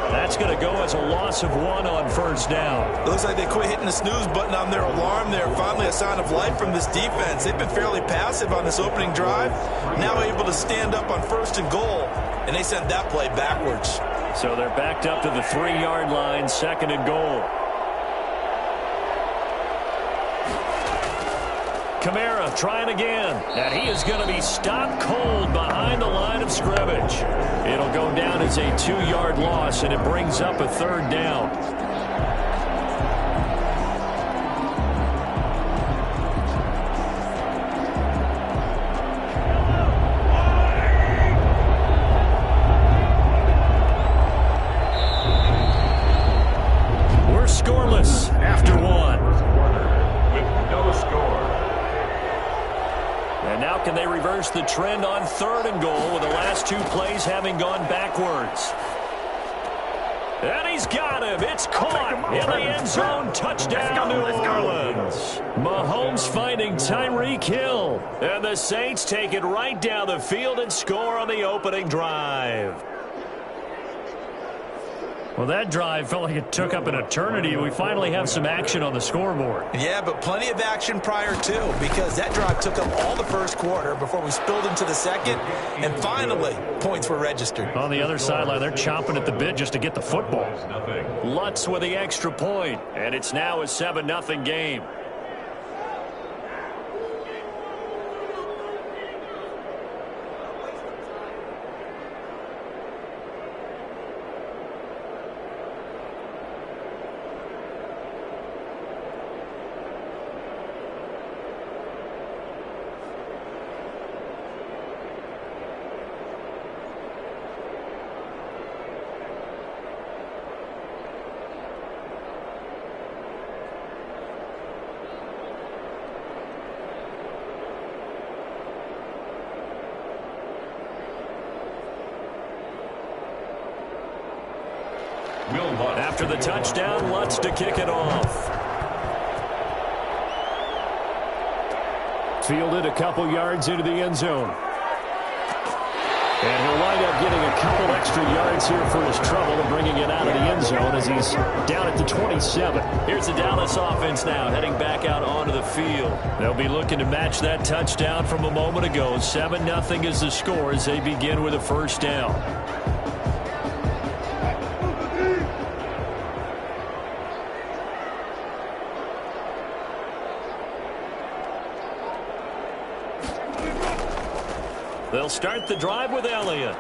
That's going to go as a loss of 1 on first down. It looks like they quit hitting the snooze button on their alarm there. Finally a sign of life from this defense. They've been fairly passive on this opening drive. Now able to stand up on 1st and goal, and they sent that play backwards. So they're backed up to the 3-yard line, 2nd and goal. Kamara trying again, and he is going to be stopped cold behind the line of scrimmage. It'll go down as a 2-yard loss, and it brings up a 3rd down. We're scoreless after 1. With no score. And now can they reverse the trend on 3rd and goal with the last 2 plays having gone backwards? And he's got him. It's caught in the end zone. Touchdown, New Orleans. Mahomes finding Tyreek Hill. And the Saints take it right down the field and score on the opening drive. Well, that drive felt like it took up an eternity. We finally have some action on the scoreboard. Yeah, but plenty of action prior to, because that drive took up all the first quarter before we spilled into the second, and finally, points were registered. On the other sideline, they're chomping at the bit just to get the football. Lutz with the extra point, and it's now a 7-0 game. After the touchdown, Lutz to kick it off. Fielded a couple yards into the end zone. And he'll wind up getting a couple extra yards here for his trouble and bringing it out of the end zone as he's down at the 27. Here's the Dallas offense now heading back out onto the field. They'll be looking to match that touchdown from a moment ago. 7-0 is the score as they begin with a first down. They'll start the drive with Elliott.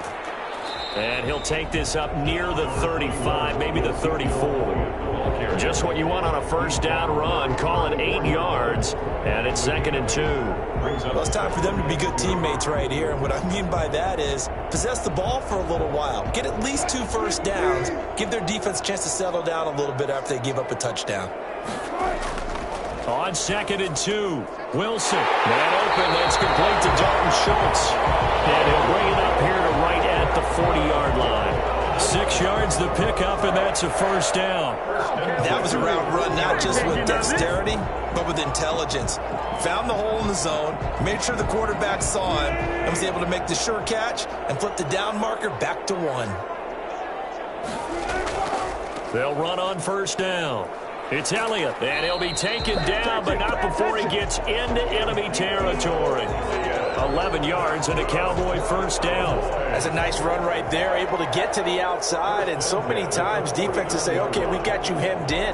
And he'll take this up near the 35, maybe the 34. Just what you want on a first down run. Call it 8 yards, and it's 2nd and 2. Well, it's time for them to be good teammates right here, and what I mean by that is possess the ball for a little while. Get at least 2 first downs. Give their defense a chance to settle down a little bit after they give up a touchdown. On 2nd and 2, Wilson. Man open, that's complete to Dalton Schultz. And he'll bring it up here to right at the 40-yard line. 6 yards the pickup, and that's a first down. That was a route run not just with dexterity, but with intelligence. Found the hole in the zone, made sure the quarterback saw him, and was able to make the sure catch and flip the down marker back to 1. They'll run on first down. It's Elliott, and he'll be taken down, but not before he gets into enemy territory. 11 yards and a Cowboy first down. That's a nice run right there, able to get to the outside, and so many times defenses say, okay, we got you hemmed in.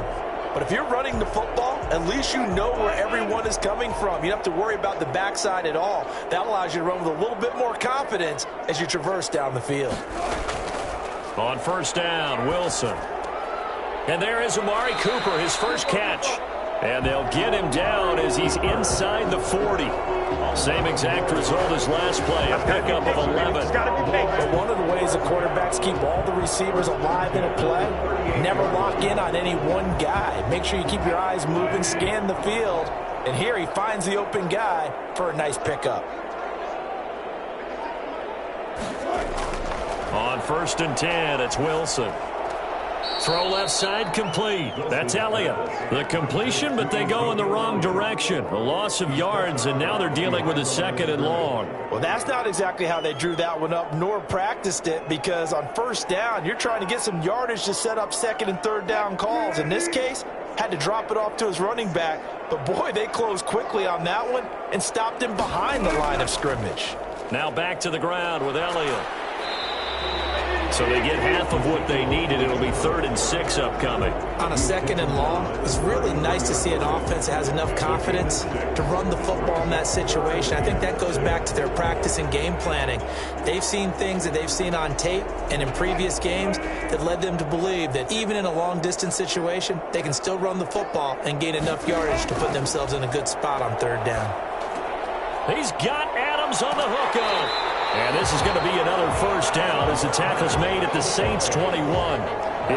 But if you're running the football, at least you know where everyone is coming from. You don't have to worry about the backside at all. That allows you to run with a little bit more confidence as you traverse down the field. On first down, Wilson. And there is Amari Cooper, his first catch. And they'll get him down as he's inside the 40. Same exact result as last play, a pickup of 11. But one of the ways the quarterbacks keep all the receivers alive in a play, never lock in on any one guy. Make sure you keep your eyes moving, scan the field. And here he finds the open guy for a nice pickup. On 1st and 10, it's Wilson. Throw left side complete. That's Elliott. The completion, but they go in the wrong direction. A loss of yards, and now they're dealing with a 2nd and long. Well, that's not exactly how they drew that one up, nor practiced it, because on 1st down, you're trying to get some yardage to set up 2nd and 3rd down calls. In this case, had to drop it off to his running back. But, boy, they closed quickly on that one and stopped him behind the line of scrimmage. Now back to the ground with Elliott. So they get half of what they needed. It'll be 3rd and 6 upcoming. On a 2nd and long, it's really nice to see an offense that has enough confidence to run the football in that situation. I think that goes back to their practice and game planning. They've seen things that they've seen on tape and in previous games that led them to believe that even in a long-distance situation, they can still run the football and gain enough yardage to put themselves in a good spot on 3rd down. He's got Adams on the hookup. And this is going to be another 1st down as the tackle's made at the Saints 21.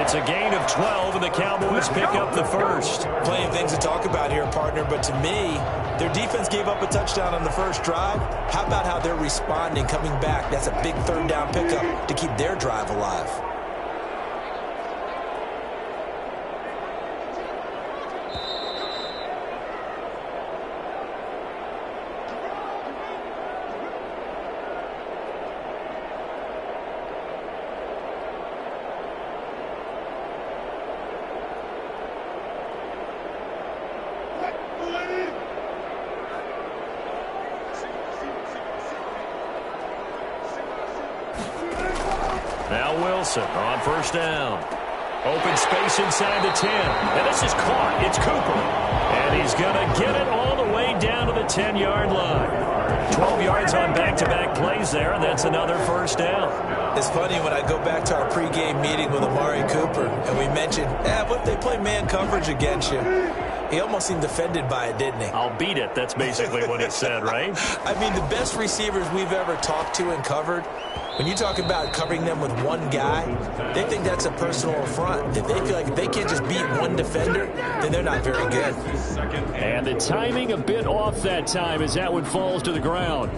It's a gain of 12, and the Cowboys pick up the 1st. Plenty of things to talk about here, partner, but to me, their defense gave up a touchdown on the 1st drive. How about how they're responding, coming back? That's a big 3rd down pickup to keep their drive alive. Now Wilson on 1st down. Open space inside the 10. And this is caught. It's Cooper. And he's going to get it all the way down to the 10-yard line. 12 yards on back-to-back plays there, and that's another 1st down. It's funny when I go back to our pregame meeting with Amari Cooper, and we mentioned, what if they play man coverage against you? He almost seemed offended by it, didn't he? I'll beat it. That's basically what he said, right? I mean, the best receivers we've ever talked to and covered, when you talk about covering them with one guy, they think that's a personal affront. If they feel like if they can't just beat one defender, then they're not very good. And the timing a bit off that time as that one falls to the ground.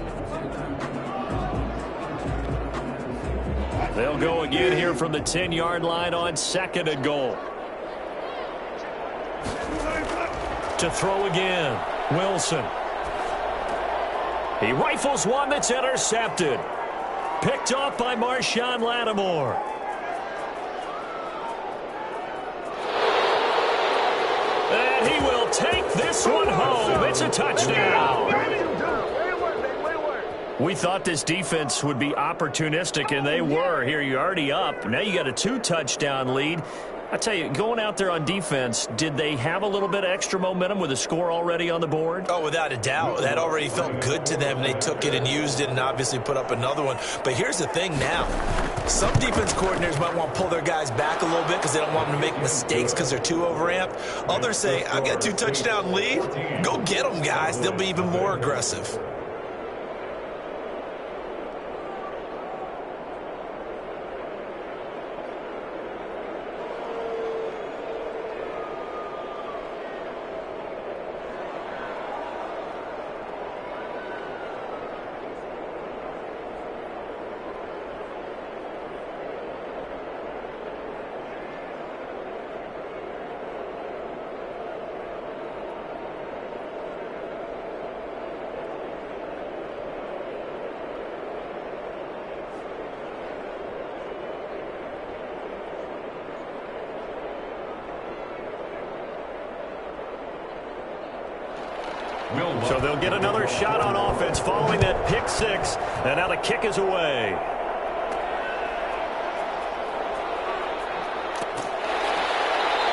They'll go again here from the 10-yard line on 2nd and goal. To throw again, Wilson. He rifles one that's intercepted. Picked off by Marshawn Lattimore. And he will take this one home. It's a touchdown. We thought this defense would be opportunistic, and they were. Here, you're already up. Now you got a 2-touchdown lead. I tell you, going out there on defense, did they have a little bit of extra momentum with a score already on the board? Oh, without a doubt. That already felt good to them. They took it and used it and obviously put up another one. But here's the thing now. Some defense coordinators might want to pull their guys back a little bit because they don't want them to make mistakes because they're too overamped. Others say, I've got a 2-touchdown lead. Go get them, guys. They'll be even more aggressive. So they'll get another shot on offense following that pick six. And now the kick is away.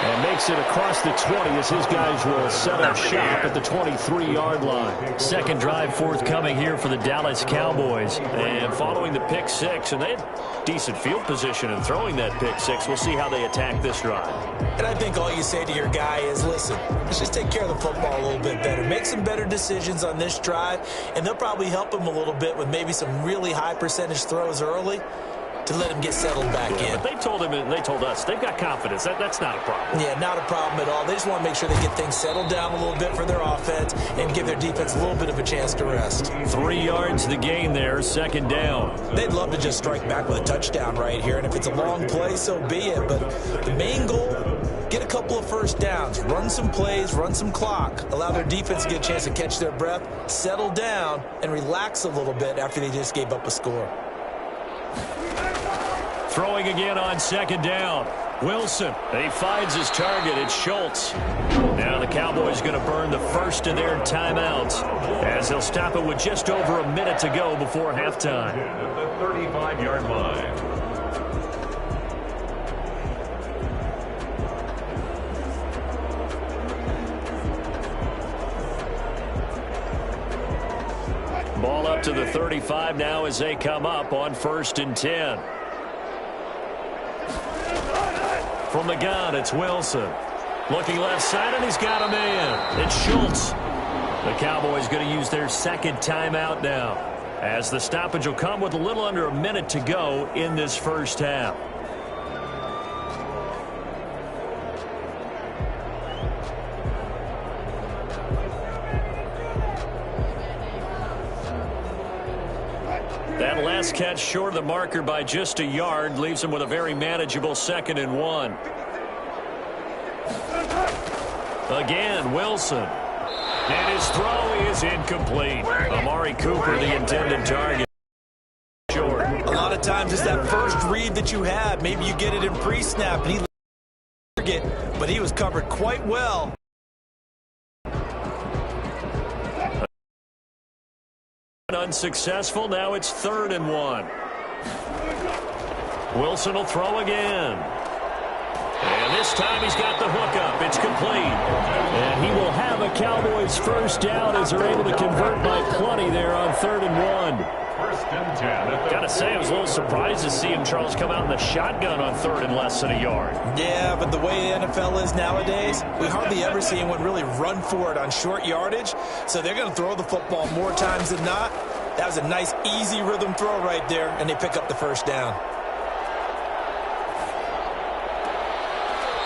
And makes it across the 20 as his guys will set up shop at the 23-yard line. Second drive forthcoming here for the Dallas Cowboys. And following the pick six, and they had decent field position in throwing that pick six. We'll see how they attack this drive. And I think all you say to your guy is, listen, let's just take care of the football a little bit better. Make some better decisions on this drive, and they'll probably help him a little bit with maybe some really high percentage throws early to let him get settled back in. But they told us they've got confidence. That's not a problem. Yeah, not a problem at all. They just want to make sure they get things settled down a little bit for their offense and give their defense a little bit of a chance to rest. 3 yards to gain there, second down. They'd love to just strike back with a touchdown right here, and if it's a long play, so be it. But the main goal, get a couple of first downs, run some plays, run some clock, allow their defense to get a chance to catch their breath, settle down, and relax a little bit after they just gave up a score. Throwing again on second down. Wilson, he finds his target. It's Schultz. Now the Cowboys going to burn the first of their timeouts as they'll stop it with just over a minute to go before halftime. At the 35-yard line. Ball up to the 35 now as they come up on 1st and 10. From the gun, it's Wilson. Looking left side, and he's got a man. It's Schultz. The Cowboys going to use their second timeout now, as the stoppage will come with a little under a minute to go in this first half. That last catch short of the marker by just a yard leaves him with a very manageable 2nd and 1. Again, Wilson. And his throw is incomplete. Amari Cooper, the intended target. Short. A lot of times it's that first read that you have. Maybe you get it in pre-snap, and he target, but he was covered quite well. Unsuccessful. Now it's 3rd and 1. Wilson will throw again. And this time he's got the hook up. It's complete. And he will have a Cowboys first down as they're able to convert by plenty there on 3rd and 1. 1st and 10. Got to say, I was a little surprised to see him, Charles, come out in the shotgun on 3rd and less than a yard. Yeah, but the way the NFL is nowadays, we hardly ever see anyone really run for it on short yardage. So they're going to throw the football more times than not. That was a nice, easy rhythm throw right there, and they pick up the first down.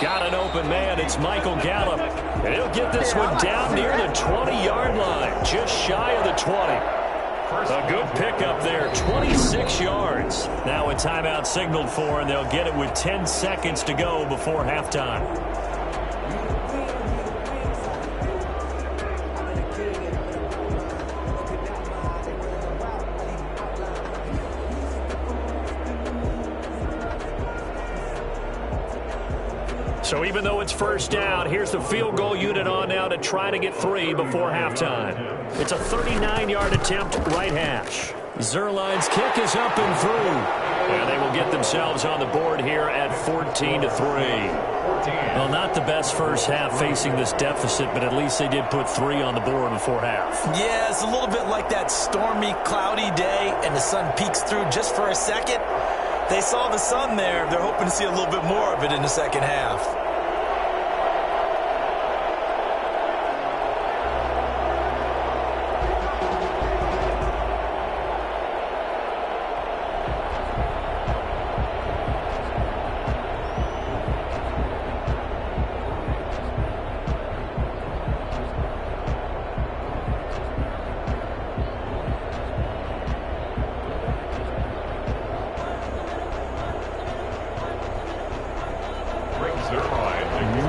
Got an open man. It's Michael Gallup. And he'll get this one down near the 20-yard line, just shy of the 20. A good pickup there, 26 yards. Now a timeout signaled for, and they'll get it with 10 seconds to go before halftime. So even though it's first down, here's the field goal unit on now to try to get 3 before halftime. It's a 39-yard attempt, right hash. Zuerlein's kick is up and through. And they will get themselves on the board here at 14-3. Well, not the best first half facing this deficit, but at least they did put 3 on the board before half. Yeah, it's a little bit like that stormy, cloudy day, and the sun peeks through just for a second. They saw the sun there. They're hoping to see a little bit more of it in the second half.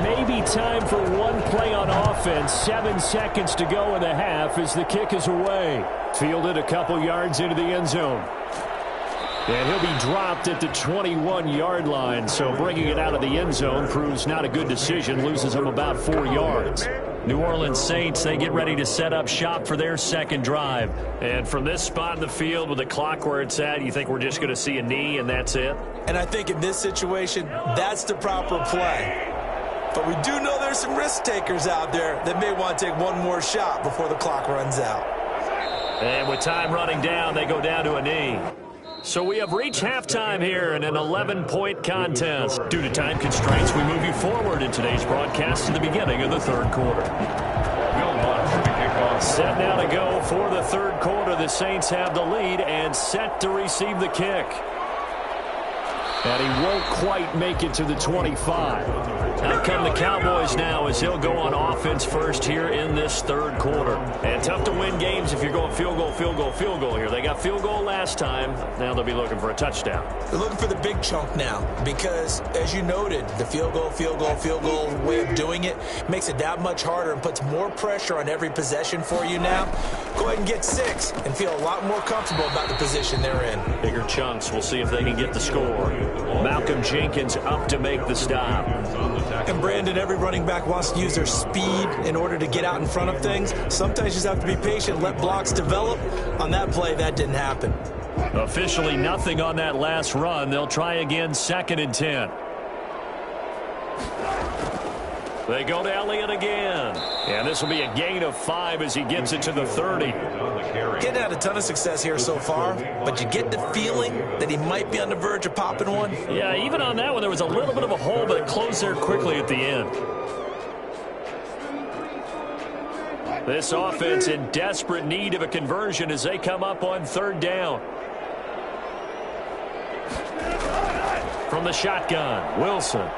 Maybe time for one play on offense. 7 seconds to go in the half as the kick is away. Fielded a couple yards into the end zone. And he'll be dropped at the 21-yard line. So bringing it out of the end zone proves not a good decision. Loses him about 4 yards. New Orleans Saints, they get ready to set up shop for their second drive. And from this spot in the field with the clock where it's at, you think we're just going to see a knee and that's it? And I think in this situation, that's the proper play. But we do know there's some risk takers out there that may want to take one more shot before the clock runs out. And with time running down, they go down to a knee. So we have reached halftime here in an 11-point contest. Due to time constraints, we move you forward in today's broadcast to the beginning of the third quarter. Set now to go for the third quarter. The Saints have the lead and set to receive the kick. And he won't quite make it to the 25. Out come the Cowboys now as he'll go on offense first here in this third quarter. And tough to win games if you're going field goal, field goal, field goal here. They got field goal last time. Now they'll be looking for a touchdown. They're looking for the big chunk now because, as you noted, the field goal, field goal, field goal way of doing it makes it that much harder and puts more pressure on every possession for you now. Go ahead and get 6 and feel a lot more comfortable about the position they're in. Bigger chunks. We'll see if they can get the score. Malcolm Jenkins up to make the stop. And Brandon, every running back wants to use their speed in order to get out in front of things. Sometimes you just have to be patient, let blocks develop. On that play, that didn't happen. Officially nothing on that last run. They'll try again, 2nd and 10. They go to Elliott again. And this will be a gain of 5 as he gets it to the 30. Getting had a ton of success here so far, but you get the feeling that he might be on the verge of popping one. Yeah, even on that one, there was a little bit of a hole, but it closed there quickly at the end. This offense in desperate need of a conversion as they come up on 3rd down. From the shotgun, Wilson.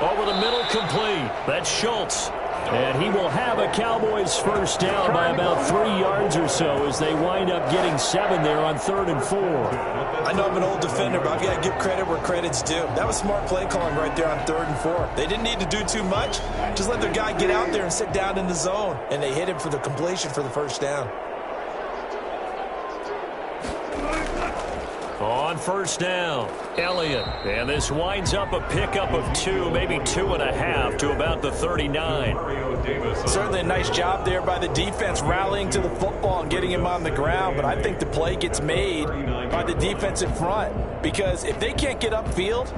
Over the middle, complete. That's Schultz. And he will have a Cowboys first down by about 3 yards or so as they wind up getting 7 there on 3rd and 4. I know I'm an old defender, but I've got to give credit where credit's due. That was smart play calling right there on 3rd and 4. They didn't need to do too much. Just let their guy get out there and sit down in the zone. And they hit him for the completion for the first down. On 1st down, Elliott. And this winds up a pickup of 2, maybe 2.5 to about the 39. Certainly a nice job there by the defense rallying to the football and getting him on the ground. But I think the play gets made by the defense in front. Because if they can't get upfield,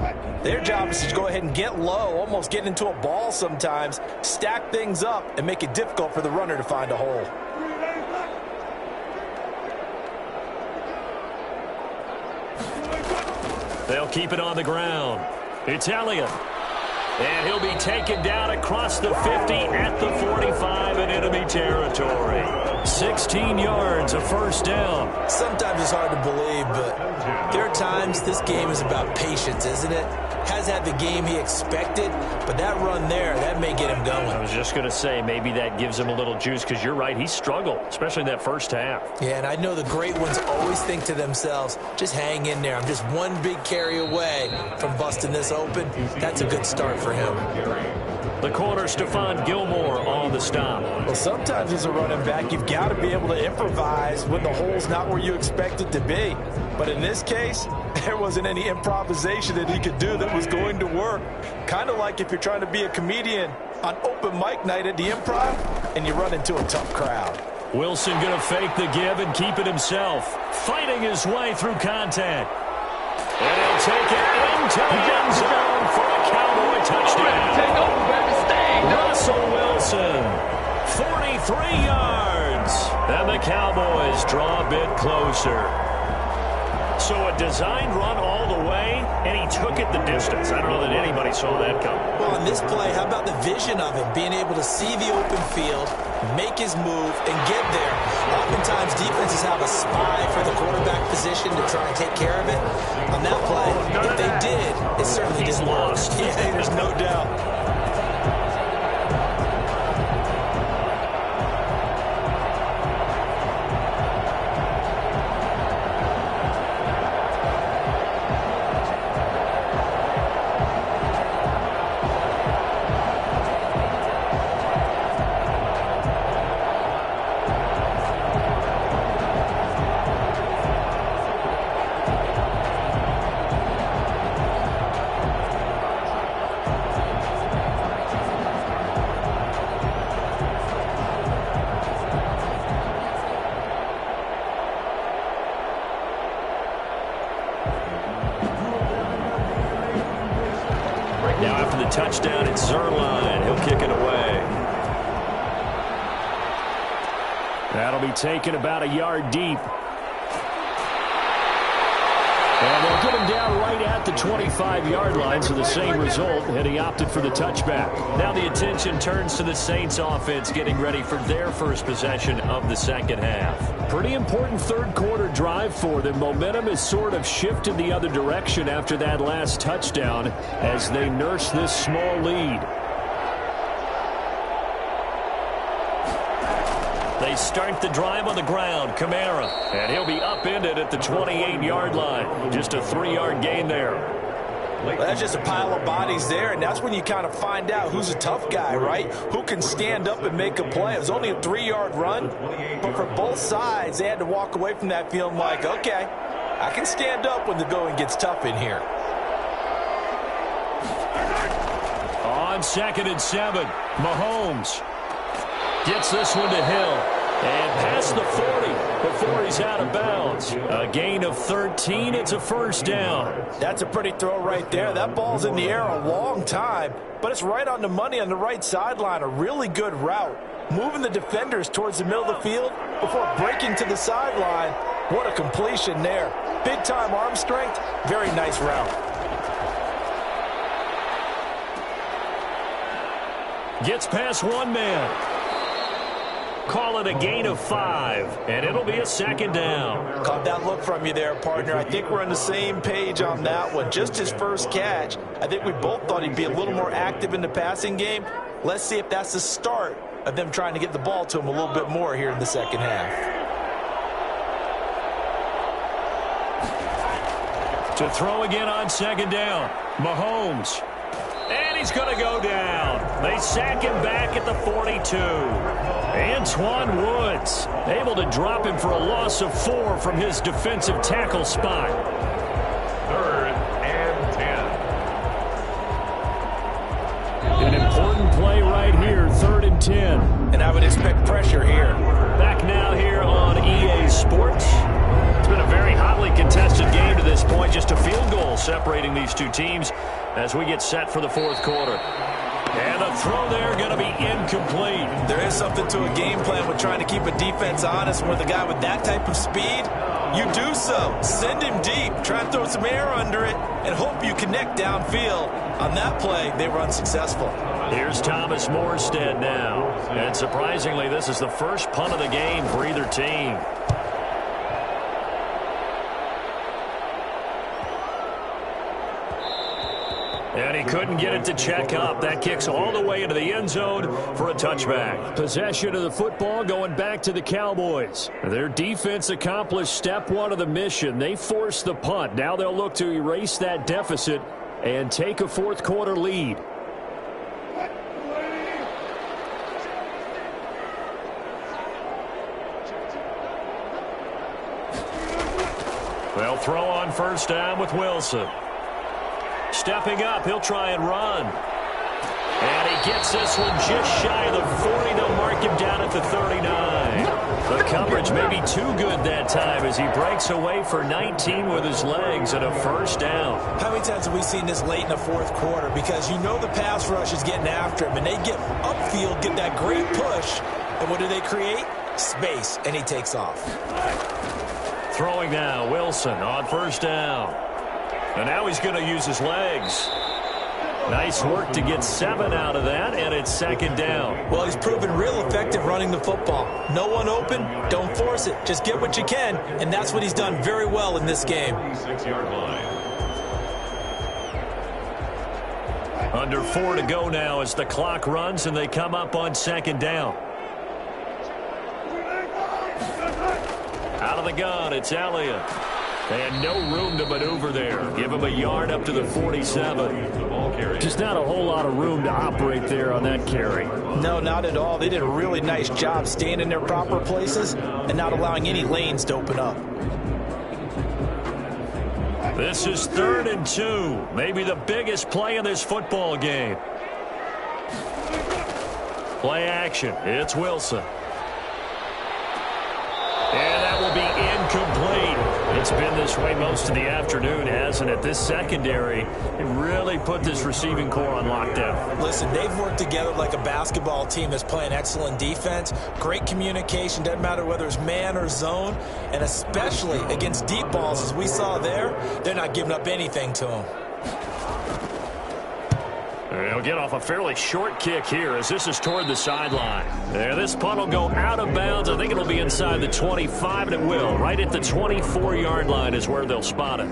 their job is to go ahead and get low, almost get into a ball sometimes, stack things up, and make it difficult for the runner to find a hole. They'll keep it on the ground. It's Elliott. And he'll be taken down across the 50 at the 45 in enemy territory. 16 yards, a first down. Sometimes it's hard to believe, but there are times this game is about patience, isn't it? Has had the game he expected, but that run there, that may get him going. I was just going to say, maybe that gives him a little juice because you're right, he struggled, especially in that first half. Yeah, and I know the great ones always think to themselves, just hang in there. I'm just one big carry away from busting this open. That's a good start for him. The corner, Stephon Gilmore, on the stop. Well, sometimes as a running back, you've got to be able to improvise when the hole's not where you expect it to be. But in this case, there wasn't any improvisation that he could do that was going to work. Kind of like if you're trying to be a comedian on open mic night at the Improv and you run into a tough crowd. Wilson going to fake the give and keep it himself. Fighting his way through contact. And he'll take it into the end zone for a Cowboy touchdown. Russell Wilson, 43 yards. And the Cowboys draw a bit closer. So a designed run all the way, and he took it the distance. I don't know that anybody saw that coming. Well, on this play, how about the vision of him, being able to see the open field, make his move, and get there? Oftentimes, defenses have a spy for the quarterback position to try and take care of it. On that play, if they did, it certainly didn't work. Yeah, there's no doubt. Now after the touchdown, it's Zuerlein. He'll kick it away. That'll be taken about a yard deep. And they'll get him down right at the 25-yard line, so the same result, and he opted for the touchback. Now the attention turns to the Saints offense getting ready for their first possession of the second half. Pretty important third-quarter drive for them. Momentum has sort of shifted the other direction after that last touchdown as they nurse this small lead. They start the drive on the ground. Kamara, and he'll be upended at the 28-yard line. Just a 3-yard gain there. Well, that's just a pile of bodies there, and that's when you kind of find out who's a tough guy, right? Who can stand up and make a play. It was only a 3-yard run, but for both sides, they had to walk away from that feeling like, okay, I can stand up when the going gets tough in here. On 2nd and 7, Mahomes gets this one to Hill. And past the 40 before he's out of bounds. A gain of 13. It's a first down. That's a pretty throw right there. That ball's in the air a long time, but it's right on the money on the right sideline. A really good route. Moving the defenders towards the middle of the field before breaking to the sideline. What a completion there. Big-time arm strength. Very nice route. Gets past one man. Call it a gain of 5, and it'll be a second down. Caught that look from you there, partner. I think we're on the same page on that one. Just his first catch. I think we both thought he'd be a little more active in the passing game. Let's see if that's the start of them trying to get the ball to him a little bit more here in the second half. To throw again on second down, Mahomes. And he's going to go down. They sack him back at the 42. Antoine Woods able to drop him for a loss of 4 from his defensive tackle spot. 3rd and 10. An important play right here, 3rd and 10. And I would expect pressure here. Back now here on EA Sports. It's been a very hotly contested game to this point. Just a field goal separating these two teams as we get set for the 4th quarter. And the throw there going to be incomplete. There is something to a game plan with trying to keep a defense honest. With a guy with that type of speed, you do so. Send him deep. Try and throw some air under it and hope you connect downfield. On that play, they were unsuccessful. Here's Thomas Morstead now. And surprisingly, this is the first punt of the game for either team. And he couldn't get it to check up. That kicks all the way into the end zone for a touchback. Possession of the football going back to the Cowboys. Their defense accomplished step 1 of the mission. They forced the punt. Now they'll look to erase that deficit and take a 4th quarter lead. They'll throw on first down with Wilson. Stepping up, he'll try and run. And he gets this one just shy of the 40. They'll mark him down at the 39. The coverage may be too good that time as he breaks away for 19 with his legs and a first down. How many times have we seen this late in the 4th quarter? Because you know the pass rush is getting after him, and they get upfield, get that great push, and what do they create? Space, and he takes off. Throwing now, Wilson on first down. And now he's going to use his legs. Nice work to get 7 out of that, and it's second down. Well, he's proven real effective running the football. No one open, don't force it. Just get what you can, and that's what he's done very well in this game. 6-yard line. Under 4 to go now as the clock runs, and they come up on second down. Out of the gun, it's Elliott. And no room to maneuver there. Give him a yard up to the 47. Just not a whole lot of room to operate there on that carry. No, not at all. They did a really nice job staying in their proper places and not allowing any lanes to open up. This is 3rd and 2. Maybe the biggest play in this football game. Play action. It's Wilson. And that will be incomplete. It's been this way most of the afternoon, hasn't it? This secondary, it really put this receiving core on lockdown. Listen, they've worked together like a basketball team that's playing excellent defense. Great communication, doesn't matter whether it's man or zone. And especially against deep balls, as we saw there, they're not giving up anything to them. He'll get off a fairly short kick here as this is toward the sideline. There, this punt will go out of bounds. I think it'll be inside the 25, and it will. Right at the 24-yard line is where they'll spot it.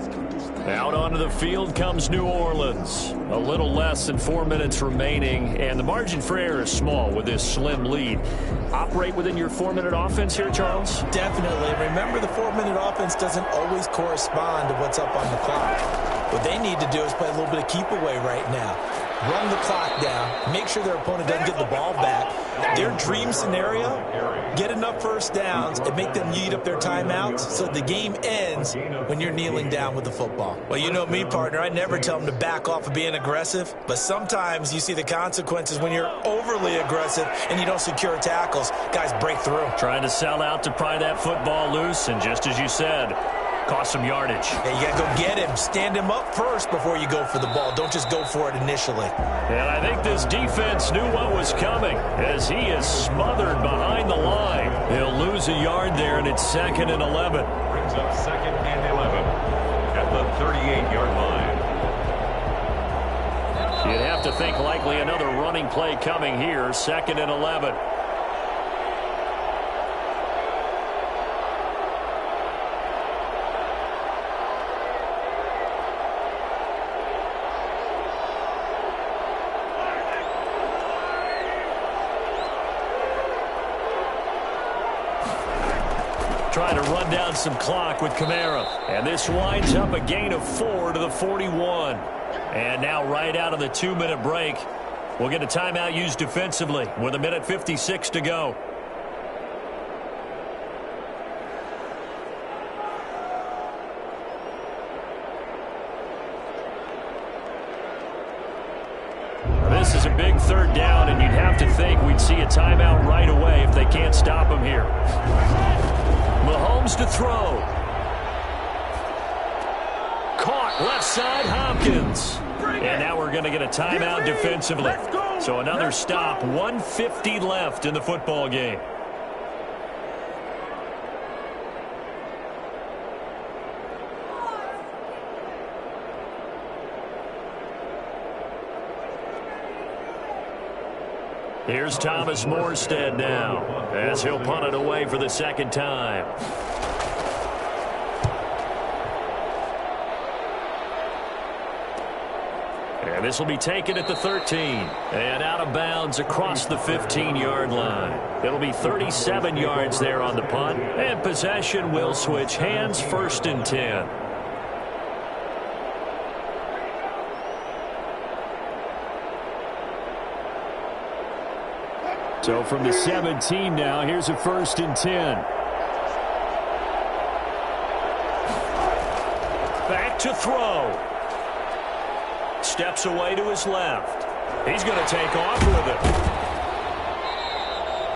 Out onto the field comes New Orleans. A little less than 4 minutes remaining, and the margin for error is small with this slim lead. Operate within your 4-minute offense here, Charles? Definitely. Remember, the 4-minute offense doesn't always correspond to what's up on the clock. What they need to do is play a little bit of keep away right now. Run the clock down, make sure their opponent doesn't get the ball back. Their dream scenario, get enough first downs and make them eat up their timeouts so the game ends when you're kneeling down with the football. Well, you know me, partner. I never tell them to back off of being aggressive, but sometimes you see the consequences when you're overly aggressive and you don't secure tackles. Guys break through. Trying to sell out to pry that football loose, and just as you said, cost some yardage. Yeah, you got to go get him. Stand him up first before you go for the ball. Don't just go for it initially. And I think this defense knew what was coming as he is smothered behind the line. He'll lose a yard there, and it's 2nd and 11. Brings up 2nd and 11 at the 38-yard line. You'd have to think likely another running play coming here, 2nd and 11. Trying to run down some clock with Kamara. And this winds up a gain of 4 to the 41. And now right out of the 2-minute break, we'll get a timeout used defensively with 1:56 to go. This is a big 3rd down, and you'd have to think we'd see a timeout right away if they can't stop him here. Mahomes to throw. Caught left side, Hopkins. And now we're going to get a timeout defensively. So another stop, 1:50 left in the football game. Here's Thomas Morstead now as he'll punt it away for the 2nd time. And this will be taken at the 13 and out of bounds across the 15-yard line. It'll be 37 yards there on the punt, and possession will switch hands, 1st and 10. So from the 17 now, here's a 1st and 10. Back to throw. Steps away to his left. He's going to take off with it.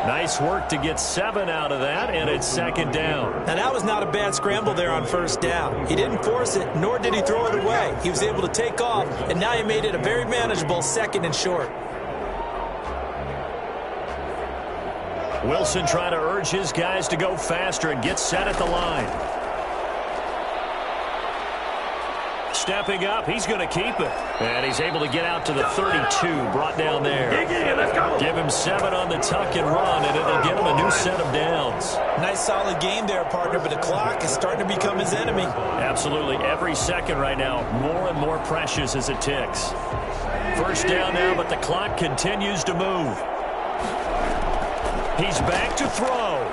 Nice work to get 7 out of that, and it's 2nd down. Now, that was not a bad scramble there on 1st down. He didn't force it, nor did he throw it away. He was able to take off, and now he made it a very manageable 2nd and short. Wilson trying to urge his guys to go faster and get set at the line. Stepping up, he's going to keep it. And he's able to get out to the 32, brought down there. Give him 7 on the tuck and run, and it'll get him a new set of downs. Nice solid game there, partner, but the clock is starting to become his enemy. Absolutely. Every second right now, more and more precious as it ticks. 1st down now, but the clock continues to move. He's back to throw.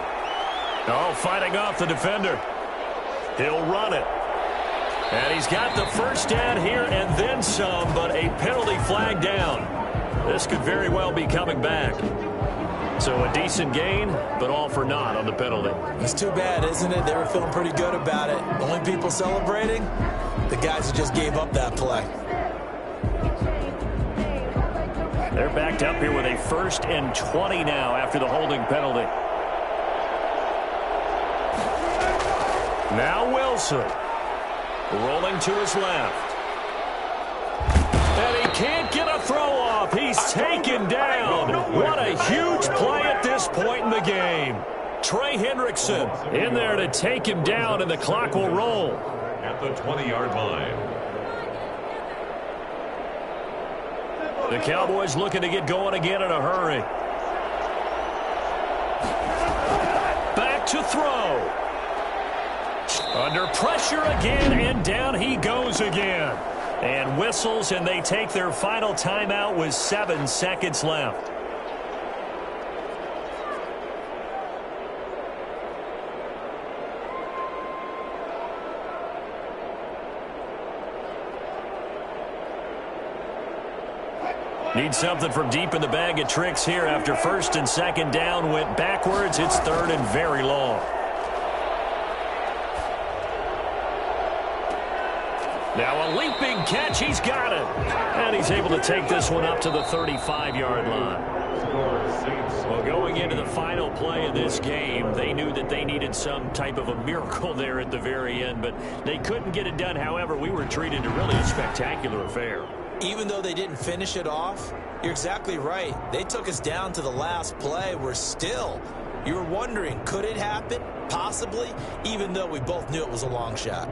Oh, fighting off the defender. He'll run it. And he's got the 1st down here and then some, but a penalty flag down. This could very well be coming back. So a decent gain, but all for naught on the penalty. It's too bad, isn't it? They were feeling pretty good about it. The only people celebrating, the guys who just gave up that play. They're backed up here with a 1st and 20 now after the holding penalty. Now Wilson. Rolling to his left. And he can't get a throw off. He's taken down. What a huge play at this point in the game. Trey Hendrickson in there to take him down, and the clock will roll. At the 20-yard line. The Cowboys looking to get going again in a hurry. Back to throw. Under pressure again, and down he goes again. And whistles, and they take their final timeout with 7 seconds left. Need something from deep in the bag of tricks here after first and second down went backwards. It's third and very long. Now a leaping catch. He's got it. And he's able to take this one up to the 35-yard line. Well, going into the final play of this game, they knew that they needed some type of a miracle there at the very end, but they couldn't get it done. However, we were treated to really a spectacular affair. Even though they didn't finish it off, you're exactly right. They took us down to the last play. You were wondering, could it happen? Possibly, even though we both knew it was a long shot.